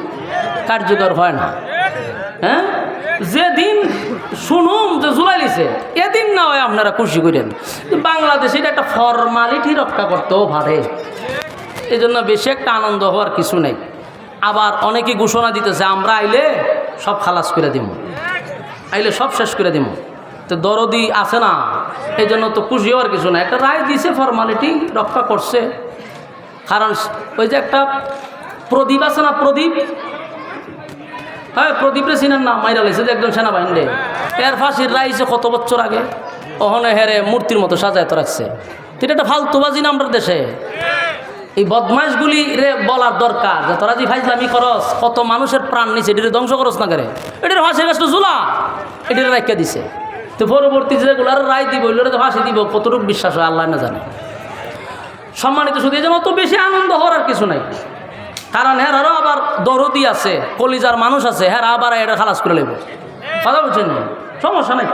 কার্যকর হয় না। হ্যাঁ, যেদিন শুনুন যে জুলাই লিছে এদিন না হয় আপনারা খুশি করেন। বাংলাদেশে এটা একটা ফর্মালিটি রক্ষা করতেও পারে, এই জন্য বেশি একটা আনন্দ হওয়ার কিছু নেই। আবার অনেকে ঘোষণা দিতেছে আমরা আইলে সব খালাস করে দিব, আইলে সব শেষ করে দিব। তো দরদি আছে না, এই জন্য তো খুশি হওয়ার কিছু না। একটা রায় দিছে, ফর্মালিটি রক্ষা করছে। কারণ ওই যে একটা প্রদীপ আছে না, প্রদীপ, হ্যাঁ প্রদীপরে চিনেন না? মাইরা লাইছে যে একজন সেনাবাহিনী, এর ফাঁসির রায় যে কত বছর আগে, ওখানে হেরে মূর্তির মতো সাজায় তো রাখছে। এটা একটা ফালতুবাজি না আমরা দেশে। এই বদমাইশগুলি রে বলার দরকার যে তোরা যে ফাইজলামি করস, কত মানুষের প্রাণ নিছে, এটারে ধ্বংস করস না করে, এটার ফাঁসির গাছটা ঝুলা, এটারে রাখিয়া দিছে। তো পরবর্তী যেগুলার রায় দিব ওইগুলো তো ফাঁসি দিব, কতটুকু বিশ্বাস হয় আল্লাহ না জানে। সম্মানিত শুধু এই জন্য অত বেশি আনন্দ হওয়ার আর কিছু নাই। কারণ হ্যাঁ আরও আবার দরদি আছে, কলিজার মানুষ আছে, হ্যাঁ আবার এটা খালাস করে নেব। কথা বলছেন, সমস্যা নাই।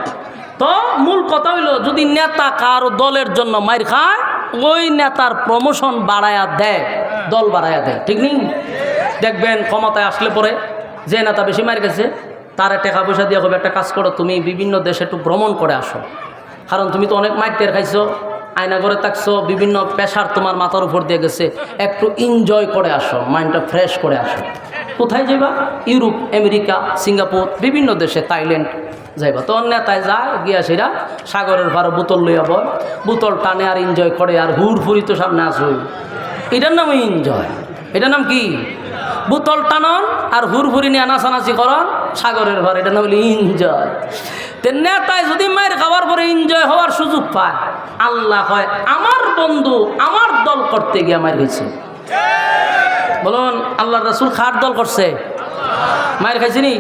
তো মূল কথা হইল যদি নেতা কারো দলের জন্য মার খায়, ওই নেতার প্রমোশন বাড়ায়া দেয়, দল বাড়ায়া দেয়, ঠিক নেই? দেখবেন ক্ষমতায় আসলে পরে যে নেতা বেশি মার গেছে তার টাকা পয়সা দিয়ে হবে একটা কাজ করো, তুমি বিভিন্ন দেশে একটু ভ্রমণ করে আসো। কারণ তুমি তো অনেক মাইর টের খাইছো, আয়না করে থাকছো, বিভিন্ন পেশার তোমার মাথার উপর দিয়ে গেছে, একটু এনজয় করে আসো, মাইন্ডটা ফ্রেশ করে আসো। কোথায় যাইবা? ইউরোপ, আমেরিকা, সিঙ্গাপুর, বিভিন্ন দেশে, থাইল্যান্ড যাইবা। তো নেতায় যায় গিয়া সেরা সাগরের ভাড়া বোতল লইয়া বয়, বোতল টানে আর এনজয় করে, আর হুড়ফুরি তো সামনে আসই। এটার নাম এনজয়। এটার নাম কি? বোতল টানন আর হুড়ফুরি নিয়ে নাচানাচি করন সাগরের ভাড়া, এটার নাম হলো এনজয়। তে নেতায় যদি মায়ের খাওয়ার পরে এনজয় হওয়ার সুযোগ পায়, আল্লাহ হয় আমার বন্ধু আমার দল করতে গিয়ে মায়ের গেছে। বলুন আল্লাহ রাসূল খার দল করছে, মায়ের খাইছিনি,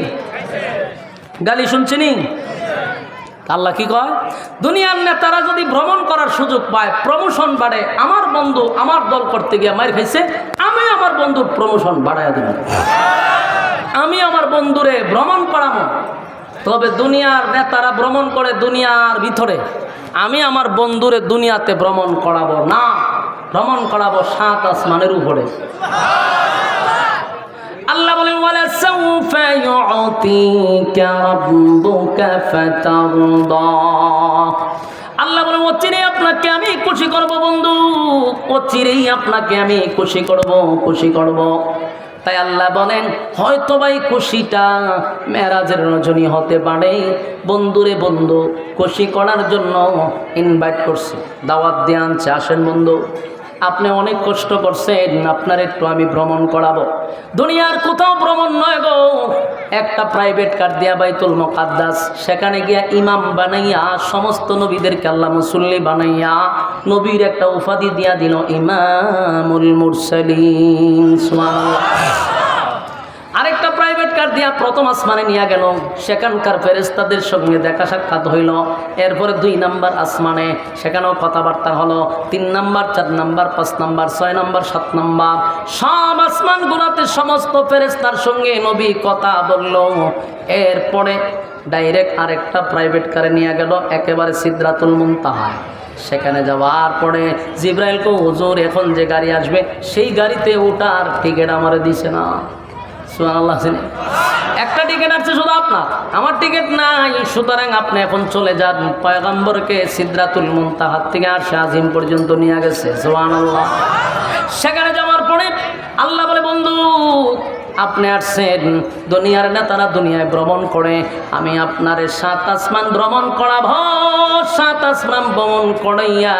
গালি শুনছিনি? আল্লাহ কি কয়? দুনিয়ার নেতারা যদি ভ্রমণ করার সুযোগ পায়, প্রমোশন বাড়ে, আমার বন্ধু আমার দল করতে গিয়ে মায়ের খাইছে, আমি আমার বন্ধুর প্রমোশন বাড়াইয়া দেব, আমি আমার বন্ধুরে ভ্রমণ করাবো। তবে দুনিয়ার নেতারা ভ্রমণ করে দুনিয়ার ভিতরে, আমি আমার বন্ধুরে দুনিয়াতে ভ্রমণ করাবো না, ভ্রমণ করাবো 7 আসমানের উপরে। আল্লাহ বলেন ওয়ালা সাউফা ইউতিকা রাব্বুকা ফাতারদা। আল্লাহ বলে অচিরেই আপনাকে আমি খুশি করব বন্ধু, অচিরেই আপনাকে আমি খুশি করব। তাই আল্লাহ বলেন হয়তো ভাই খুশিটা মেরাজের রজনী হতে পারে। বন্ধুরে বন্ধু খুশি করার জন্য ইনভাইট করছি, দাওয়াত দিয়ে আনছে, আসেন বন্ধু আপনি অনেক কষ্ট করছেন, আপনার একটু আমি ভ্রমণ করাবো। দুনিয়ার কোথাও ভ্রমণ নয় গো, একটা প্রাইভেট কার দিয়া বাইতুল মুকাদ্দাস, সেখানে গিয়া ইমাম বানাইয়া সমস্ত নবীদেরকে আল্লাহ মুসল্লি বানাইয়া নবীর একটা উপাধি দিয়া দিল ইমামুল মুরসালিন। সুবহানাল্লাহ। আরেকটা প্রাইভেট কার দিয়া প্রথম আসমানে নিয়ে গেল, সেখানকার ফেরেশতাদের সঙ্গে দেখা সাক্ষাৎ হইল। এরপরে 2 নাম্বার আসমানে, সেখানেও কথাবার্তা হলো। 3 number, 4 number, 5 number, 6 number, 7 number, সব আসমান গুলাতে সমস্ত ফেরেশতার সঙ্গে নবী কথা বলল। এরপরে ডাইরেক্ট আরেকটা প্রাইভেট কারে নিয়ে গেল একেবারে সিদরাতুল মুনতাহা। সেখানে যাওয়ার পরে জিবরাইলকে হুজুর এখন যে গাড়ি আসবে সেই গাড়িতে ওঠার টিকিট আমারে দিছে না। সুবহানাল্লাহ। একটা টিকিট আছে শুধু আপনার, আমার টিকিট নাই, সুতরাং আপনি এখন চলে যান। পয়গম্বরকে সিদরাতুল মুনতাহা থেকে আরশে আজিম পর্যন্ত নিয়ে গেছে। সুবহানাল্লাহ। সেখানে যাওয়ার পরে আল্লাহ বলে বন্ধু আপনি আসছেন, দুনিয়ার নেতারা দুনিয়ায় ভ্রমণ করে, আমি আপনারে 7 আসমান ভ্রমণ করাবো। 7 আসমান ভ্রমণ করাইয়া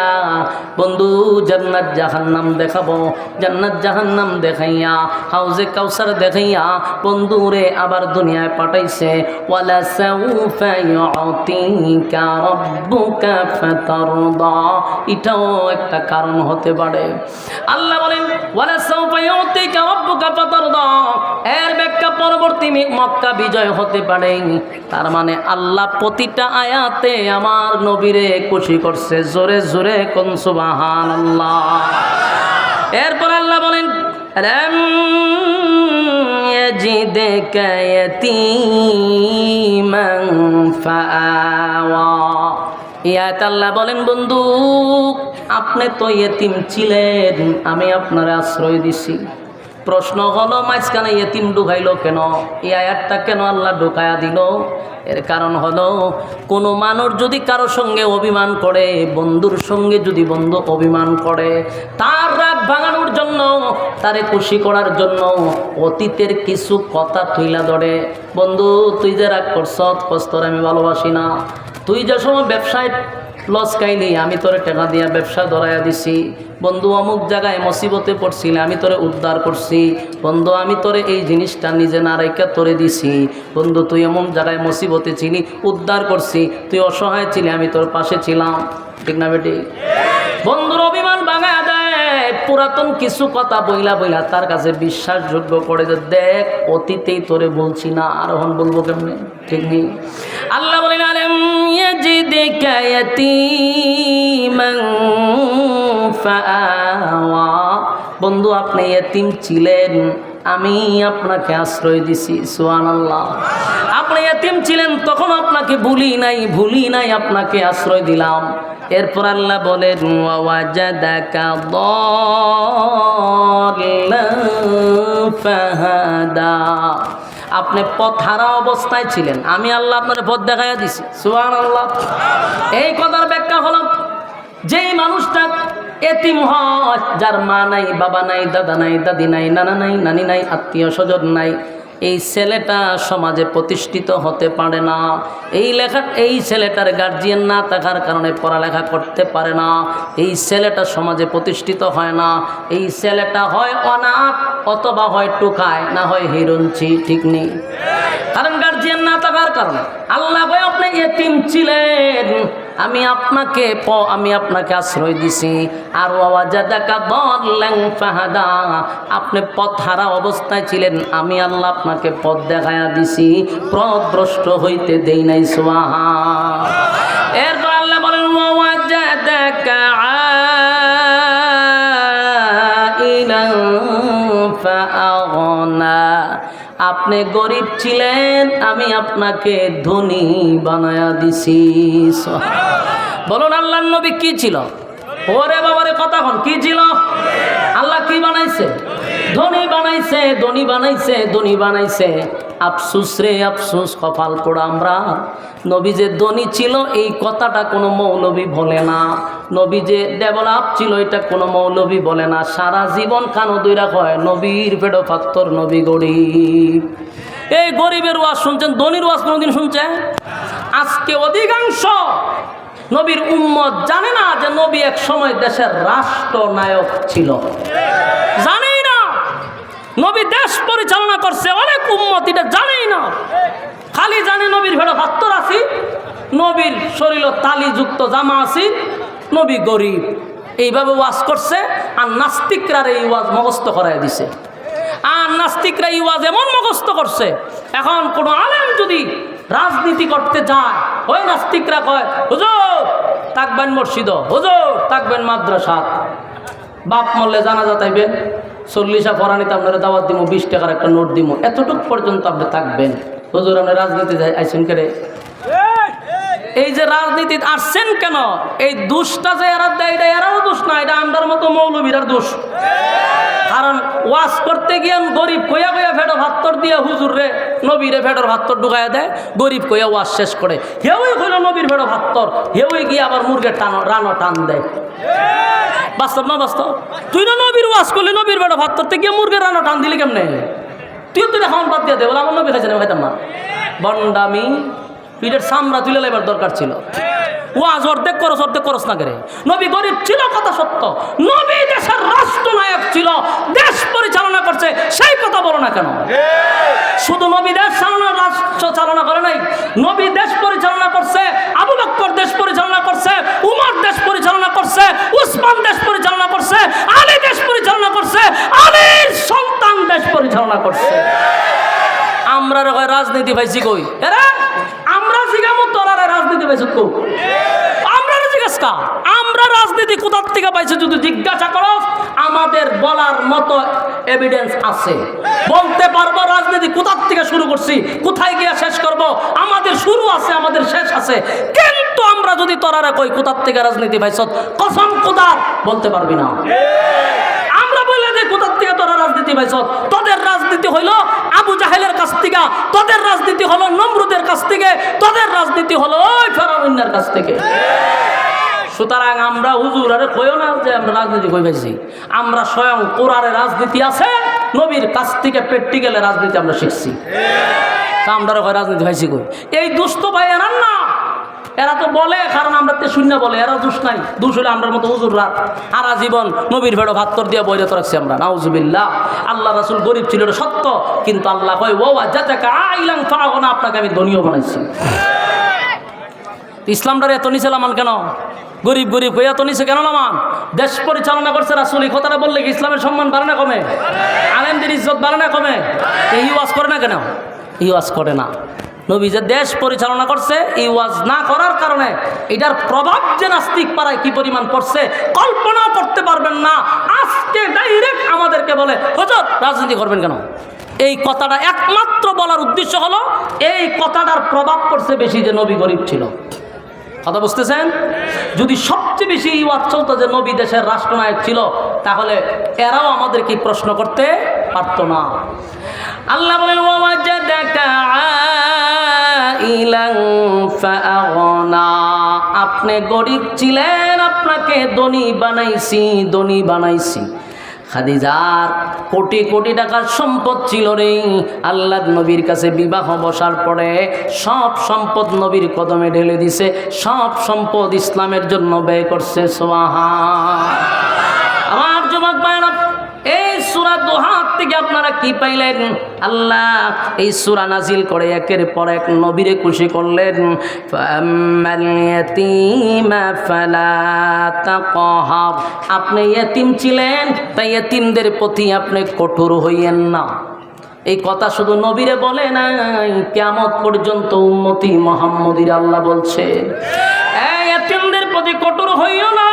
বন্ধু জান্নাত জাহান্নাম দেখাবো, জান্নাত জাহান্নাম দেখাইয়া হাউজে কাউসার দেখাইয়া বন্ধুরে আবার দুনিয়ায় পাঠাইছে। ওয়ালা সাউফা ইউতিকা রাব্বুকা ফাতারদা, এটাও একটা কারণ হতে পারে। আল্লাহ বলেন ওয়ালা সাউফা ইউতিকা রাব্বুকা ফাতারদা, এর ব্যাখ্যা পরবর্তী মক্কা বিজয় হতে পারে। তার মানে আল্লাহ প্রতিটা আয়াতে আমার নবীরে খুশি করছে। জোরে জোরে কোন সুবহানাল্লাহ। এরপর আল্লাহ বলেন আলাম ইয়াজিদকা ইয়াতীমান ফাআওয়া, ইয়াত আল্লাহ বলেন বন্ধু আপনি তো ইয়েতিম ছিলেন, আমি আপনার আশ্রয় দিছি। প্রশ্ন হলো মাঝখানে ইয়েতিম ঢুকাইলো কেন? এই আয়াতটা কেন আল্লাহ ঢুকায়া দিল? এর কারণ হলো কোনো মানুষ যদি কারো সঙ্গে অভিমান করে, বন্ধুর সঙ্গে যদি বন্ধু অভিমান করে, তার রাগ ভাঙানোর জন্য, তারে খুশি করার জন্য অতীতের কিছু কথা তুইলা ধরে। বন্ধু তুই যে রাগ করছ তোর আমি ভালোবাসি না, তুই যে সময় ব্যবসায় লস খাইলি আমি তোরে টাকা দিয়া ব্যবসা ধরাইয়া দিছি। বন্ধু অমুক জায়গায় মুসিবতে পড়ছিলে আমি তোরে উদ্ধার করছি। বন্ধু আমি তোরে এই জিনিসটা নিজে না রেখে তোরে দিছি। বন্ধু তুই এমন জায়গায় মুসিবতে ছিলি উদ্ধার করছি, তুই অসহায় ছিলি আমি তোর পাশে ছিলাম, ঠিক না বেটি? বন্ধুর অভিমান ভাঙা দেয়, পুরাতন কিছু কথা বইলা বইলা তার কাছে বিশ্বাসযোগ্য করে যে দেখ অতীতেই তোরে বলছি না, আর এখন বলবো কেমনে, ঠিক নেই? আল্লাহ বলেন আলাম ইয়াজিদকা ইয়াতীমান ফাআওয়া, বন্ধু আপনি ইয়েতিম ছিলেন, আমি আপনাকে আশ্রয় দিছি। সুবহানাল্লাহ। আপনি ইয়েতিম ছিলেন তখন আপনাকে ভুলি নাই আপনাকে আশ্রয় দিলাম। এরপর আল্লাহ বলেন ওয়াজাদাকা দাল্লান ফাহাদা, আপনি পথহারা অবস্থায় ছিলেন, আমি আল্লাহ আপনার পথ দেখাইয়া দিছি। সুবহানাল্লাহ। এই কথার ব্যাখ্যা হলো যেই মানুষটা এতিম হয়, যার মা নাই, বাবা নাই, দাদা নাই, দাদি নাই, নানা নাই, নানি নাই, আত্মীয় স্বজন নাই, এই ছেলেটা সমাজে প্রতিষ্ঠিত হতে পারে না। এই ছেলেটার গার্জিয়ান না থাকার কারণে পড়ালেখা করতে পারে না। এই ছেলেটা সমাজে প্রতিষ্ঠিত হয় না। এই ছেলেটা হয় অনাথ, অথবা হয় টুকায়, না হয় হিরঞ্চি, ঠিক নেই? কারণ গার্জিয়ান না থাকার কারণে। আল্লাহ ভাই আপনি এতিম ছিলেন, আমি আপনাকে আশ্রয় দিছি। আর ওয়াজাদাকা দাল্লান ফাহাদা, আপনি পথহারা অবস্থায় ছিলেন, আমি আল্লাহ আপনাকে পথ দেখায়া দিছি, পথভ্রষ্ট হইতে দেই নাই। সুবহান। এরপর আল্লাহ বলেন ওয়াজাদাকা আইলান ফাআগনা, আপনি গরিব ছিলেন, আমি আপনাকে ধনী বানায়া দিছি। বলুন আল্লাহর নবী কি ছিল? ওরে বাবারে কথা হন, কি ছিল? আল্লাহ কি বানাইছে? ধনী বানাইছে, ধনী বানাইছে, ধনী বানাইছে। আফসুস রে আফসুস, কপাল পোড়া আমরা। নবী যে ধনী ছিল এই কথাটা কোনো মৌলবী বলে না, নবী যে ডেভেলপ ছিল এটা কোনো মৌলবী বলে না। সারা জীবন কানো দইরা কয় নবীর পেটে পাত্তর, নবী গরিব। এই গরিবের ওয়াজ শুনছেন, ধনীর ওয়াজ কোনোদিন শুনছেন? আজকে অধিকাংশ নবীর উম্মত জানে না যে নবী এক সময় দেশের রাষ্ট্রনায়ক ছিল, জানেই না নবী দেশ পরিচালনা করছে। অনেক উম্মত এটা জানেই না, খালি জানে নবীর ভেড়া ভাত্তর আছি, নবীর শরীর তালিযুক্ত জামা আছি, নবী গরিব। এইভাবে ওয়াজ করছে, আর নাস্তিকরা এই ওয়াজ মুখস্থ করাই দিছে। আর নাস্তিকরা এই ওয়াজ এমন মুখস্থ করছে, এখন কোনো আলেম যদি রাজনীতি করতে যায়, ওই নাস্তিকরা কয় হুজুর থাকবেন মসজিদ, হুজুর থাকবেন মাদ্রাসা, বাপ মরলে জানাজা তাইবেন, 40 পরানিতে আপনারা দাওয়াত দিব, 20 টাকার একটা নোট দিব, এতটুকু পর্যন্ত আপনি থাকবেন। হুজুর আপনি রাজনীতি আইসেন কেন? এই যে রাজনীতি আসছেন কেন, এই দোষটা যে এরা দেয় এটা এরাও দোষ না, এটা আমরার মতো মৌলবীরার দোষ। কারণ ওয়াজ করতে গিয়ে গরিব কইয়া কইয়া ফেটো ভাত্তর দিয়ে হুজুর রে নবীরে ফেটোর ভাত্তর ঢুকাইয়া দেয়, গরিব কইয়া ওয়াজ শেষ করে হেউই কইল নবীর ফেটো ভাত্তর, হেউই গিয়ে আবার মুরগের রানো টান দেয়। বাস্তব না বাস্তব? তুই না নবীর ওয়াজ করলি, নবীর ফেটো ভাত্তরতে গিয়ে মুরগের রানো টান দিলি কেমনে? তুই খাওয়ান বাদ দিয়ে দে, বলে আমার নবী খাইছে না, খাইতাম না। বন্ডামি, পিঠের সামরা তুলে লেবার দরকার ছিল। ওয়াজ অর্ধেক করস না করে। নবী গরিব ছিল কথা সত্য, নবী দেশের রাষ্ট্রনায়ক ছিল, দেশ পরিচালনা করছে, সেই কথা বলো না কেন? শুধু নবী দেশ রাষ্ট্র চালনা করে নাই, নবী দেশ পরিচালনা করছে, আবু বকর দেশ পরিচালনা করছে, উমর দেশ পরিচালনা করছে, উসমান দেশ পরিচালনা করছে, আলী দেশ পরিচালনা করছে, আলীর সন্তান দেশ পরিচালনা করছে। আমরা রাজনীতি পাইছি কই? এরা আমরা জিগামো তোরা রাজনীতি পাইছি কই? আমরা জিজ্ঞাসা, আমরা রাজনীতি কোথার থেকে পাইছি যদি জিজ্ঞাসা করো, আমাদের বলার মতো এভিডেন্স আছে, বলতে পারবো রাজনীতি কোথার থেকে শুরু করছি, কোথায় গিয়ে শেষ করব, আমাদের শুরু আছে, আমাদের শেষ আছে। কিন্তু আমরা যদি তোরা কই কোথার থেকে রাজনীতি পাইছ, কসম খোদার বলতে পারবি না। আমরা বলে যে কোথার থেকে তোরা রাজনীতি পাইছ, তোদের রাজনীতি হইল আবু জাহেলের কাছ থেকে, তোদের রাজনীতি হলো নমরুদের কাছ থেকে, তোদের রাজনীতি হলো ওই ফেরাউনের কাছ থেকে। সুতরাং আমরা হুজুর আরে কইও না যে আমরা রাজনীতি কই পাইছি, আমরা স্বয়ং কোরআনের রাজনীতি আছে, নবীর কাছ থেকে প্র্যাকটিক্যালে রাজনীতি আমরা শিখছি। তা আমরা রাজনীতি পাইছি কই? এই দুষ্ট ভাই এরা না, এরা তো বলে কারণ আমরা তো শূন্য বলে, এরা দোষ নাই। দোষ হলে আমরা মতো হুজুররা সারা জীবন নবীর ভেড়ো ভাত্তর দিয়ে বইরত রাখছি আমরা, নাউজুবিল্লাহ। আল্লাহ রাসূল গরিব ছিল এটা সত্য, কিন্তু আল্লাহ কয় ও যাতাকা আইলান ফাগনা, আপনাকে আমি ধনীও বানাইছি। ইসলামটার এত নিচে লামান কেন? গরিব গরিব হয়ে এত নিচে কেন লামান? দেশ পরিচালনা করছে রাসূল, এই কথাটা বললে কি ইসলামের সম্মান বাড়ে না কমে? আলেমদের ইজ্জত বাড়ে না কমে? এই ওয়াজ করে না কেন? এই ওয়াজ করে না। নবী যে দেশ পরিচালনা করছে, এই ওয়াজ না করার কারণে এটার প্রভাব যে নাস্তিক পাড়ায় কি পরিমাণ পড়ছে কল্পনাও করতে পারবেন না। আজকে ডাইরেক্ট আমাদেরকে বলে হুজুর রাজনীতি করবেন কেন? এই কথাটা একমাত্র বলার উদ্দেশ্য হলো এই কথাটার প্রভাব পড়ছে বেশি যে নবী গরিব ছিল। কথা বুঝতেছেন? যদি সবচেয়ে বেশি এই ওয়াজ চলতো যে নবী দেশের রাষ্ট্রনায়ক ছিল, তাহলে এরাও আমাদেরকে প্রশ্ন করতে পারত না। আল্লাহ বলেন ওয়াজাদাকা আইলান ফাআগনা, আপনি গরিব ছিলেন, আপনাকে ধনী বানাইছি, ধনী বানাইছি। খাদিজার কোটি কোটি টাকার সম্পদ ছিল রে। আল্লাহ নবীর কাছে বিবাহ বসার পরে সব সম্পদ নবীর কদমে ঢেলে দিছে, সব সম্পদ ইসলামের জন্য ব্যয় করছে। সুবহান। আমার যুবক ভাইরা, এই সূরা দোহা থেকে আপনারা কি পাইলেন? আল্লাহ এই সূরা নাজিল করে একের পর এক নবীরে খুশি করলেন। ফাআম্মাল ইয়াতীমা ফালা তাকহার, আপনি ইয়েতিম ছিলেন, তাই ইয়েতিমদের প্রতি আপনি কঠোর হইয়েন না। এই কথা শুধু নবীরে বলে নাই, কিয়ামত পর্যন্ত উম্মতি মুহাম্মদীর আল্লাহ বলছে এই ইয়েতিমদের প্রতি কঠোর হইও না।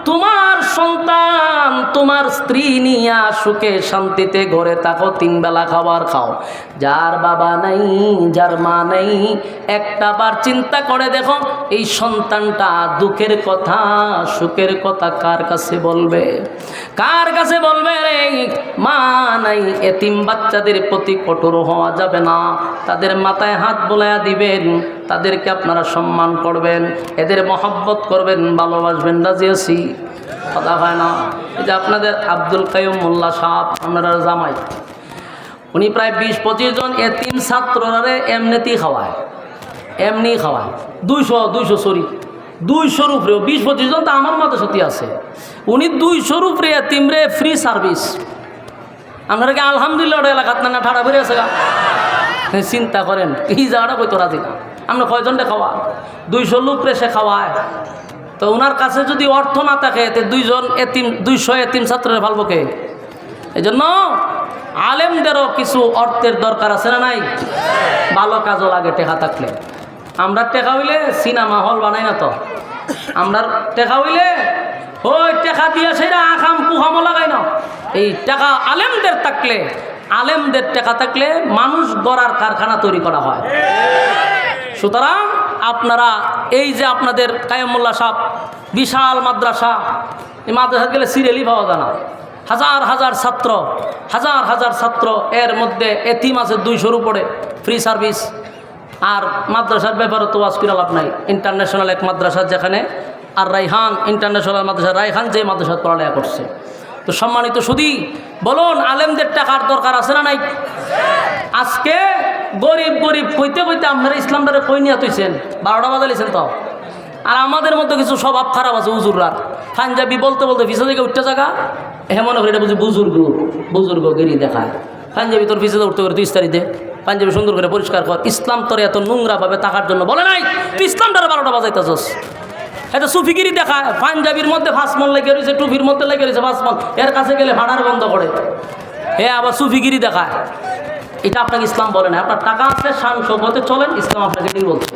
তোমার সন্তান তোমার স্ত্রী নিয়া সুখে শান্তিতে ঘরে থাকো, 3 বেলা খাবার খাও। যার বাবা নাই, যার মা নাই, একটা বার চিন্তা করে দেখো এই সন্তানটা দুঃখের কথা সুখের কথা কার কাছে বলবে? কার কাছে বলবে রে? মা নাই। এতিম বাচ্চাদের প্রতি কঠোর হওয়া যাবে না, তাদের মাথায় হাত বোলায়া দিবেন, তাদেরকে আপনারা সম্মান করবেন, এদের মহব্বত করবেন, ভালোবাসবেন। রাজি আছি? কথা হয় না? এই যে আপনাদের আব্দুল কাইয়ুম মোল্লা সাহেব, আপনারা জামাই, উনি প্রায় 20-25 জন এতিম ছাত্ররা এমনিতেই খাওয়ায়, এমনি খাওয়ায়। 200 উপরে 20-25 জন তো আমার মতো সত্যি আছে। উনি 200 উপরে এতিমরে ফ্রি সার্ভিস। আপনারা কি আলহামদুলিল্লাহ এলাকাত না ঠাড়া বেরিয়ে আছে গা? চিন্তা করেন এই জায়গাটা কই তো রাজি না। আমরা কয়জনটা খাওয়া? 200 লোকরে সে খাওয়ায়। তো ওনার কাছে যদি অর্থ না থাকে, 200 এতিম ছাত্রের ভালবো কে? এই জন্য আলেমদেরও কিছু অর্থের দরকার আছে না নাই? ভালো কাজও লাগে টেকা থাকলে। আমরা টেকা হইলে সিনেমা হল বানাই না তো, আমরা টেকা হইলে ওই টেকা দিয়ে সেটা আখাম কুহামো লাগাই না। এই টাকা আলেমদের থাকলে, আলেমদের টেকা থাকলে মানুষ গড়ার কারখানা তৈরি করা হয়। সুতরাং আপনারা এই যে আপনাদের কাইয়ুম মোল্লা সাহেব বিশাল মাদ্রাসা, এই মাদ্রাসা গেলে সিরিয়ালই পাওয়া যায় না। হাজার হাজার ছাত্র, এর মধ্যে এতিম আছে 200-র উপরে, ফ্রি সার্ভিস। আর মাদ্রাসার ব্যাপারে তো ওয়াজ করে লাভ নাই। ইন্টারন্যাশনাল এক মাদ্রাসা, যেখানে আর রাইহান ইন্টারন্যাশনাল মাদ্রাসা, রাইহান যে মাদ্রাসা পড়ালেখা করছে। তো সম্মানিত সুধী, বলুন আলেমদের টাকার দরকার আছে না নাই? আজকে গরিব কইতে আপনারা ইসলামটারে কই নিয়ে তুইছেন, 12টা বাজাইছেন তো। আর আমাদের মধ্যে কিছু স্বভাব খারাপ আছে হুজুররা, পাঞ্জাবি বলতে ভিসা থেকে উঠতে জায়গা মনে করি এটা বুঝি বুজুর্গ গিরি দেখায়। পাঞ্জাবি তোর ভিসা উঠতে করে তুই ইস্তারি দে, পাঞ্জাবি সুন্দর করে পরিষ্কার কর। ইসলাম তোর এত নোংরাভাবে টাকার জন্য বলে নাই, তুই ইসলামটারে 12টা বাজাইতেছস। এটা সুফিগিরি দেখায়। পাঞ্জাবির মধ্যে ফাঁসমন লেগে রয়েছে, টুপির মধ্যে লেগে রয়েছে ফাঁসমন, এর কাছে গেলে ভাড়ার বন্ধ করে। আবার সুফিগিরি দেখায়। এটা আপনাকে ইসলাম বলে না। আপনার টাকা আছে, শান শৌকতে চলেন, ইসলাম আপনাকে এটাই বলছে।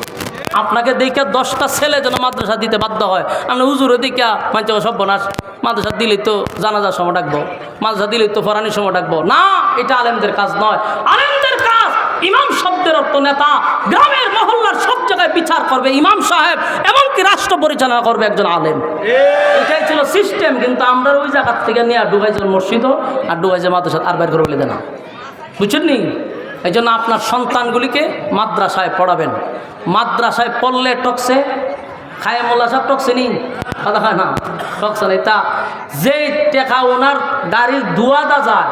আপনাকে দেখে 10টা ছেলে যেন মাদ্রাসা দিতে বাধ্য হয়। আপনি হুজুরে দেখা মানছে সর্বনাশ, মাদ্রাসা দিলেই তো জানাজার সময় ডাকবো, মাদ্রাসা দিলেই তো ফরানির সময় ডাকবো না। এটা আলেমদের কাজ নয়। আলেমদের কাজ ইমাম শব্দের অর্থ নেতা, গ্রামের মহল্লার সব জায়গায় বিচার করবে ইমাম সাহেব, এমনকি রাষ্ট্র পরিচালনা করবে একজন আলেম। এটাই ছিল সিস্টেম। কিন্তু আমরা ওই জায়গার থেকে নিয়ে ডুবাইছে মসজিদ আর ডুবাইছে মাদ্রাসা, আর বাইর করে বলে দেনা, বুঝছেন নি? এই জন্য আপনার সন্তানগুলিকে মাদ্রাসায় পড়াবেন। মাদ্রাসায় পড়লে টকছে, কাইয়ুম মোল্লা সাহেব টকছে নি? কথা হয় না, টকছে না। এটা যে টাকা ওনার গাড়ির ধোয়াটা যায়,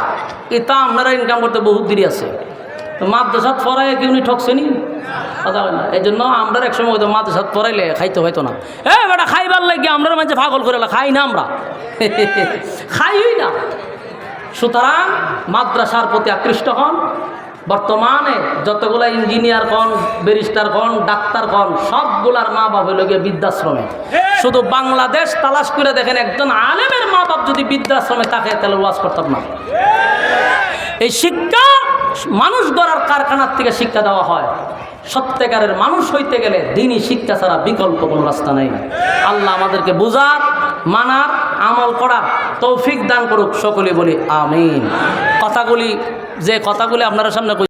এটা আপনারা ইনকাম করতে বহুত দেরি আছে। তো মাদ্রাসাত পড়ায় কি উনি ঠকছে নি? কথা হয় না। এই জন্য আমরা একসময় হয়তো মাদ্রাসাত পড়াইলে খাইতে হয়তো না। বেটা খাইবার লাগে আমরা মাঝে পাগল করে খাই না, আমরা খাইই না। সুতরাং মাদ্রাসার প্রতি আকৃষ্ট হন। বর্তমানে যতগুলা ইঞ্জিনিয়ার কন, ব্যারিস্টার কন, ডাক্তার কন, সবগুলার মা বাপ হইল গিয়ে বৃদ্ধাশ্রমে। শুধু বাংলাদেশ তালাশ করে দেখেন, একজন আলেমের মা বাপ যদি বৃদ্ধাশ্রমে থাকে তাহলে ওয়াজ করতাম না। এই শিক্ষা মানুষ গড়ার কারখানার থেকে শিক্ষা দেওয়া হয়। সত্যিকারের মানুষ হইতে গেলে দ্বীনি শিক্ষা ছাড়া বিকল্প কোনো রাস্তা নেই। আল্লাহ আমাদেরকে বুঝার, মানার, আমল করার তৌফিক দান করুক। সকলে বলি আমিন। যে কথাগুলি আপনারা সামনে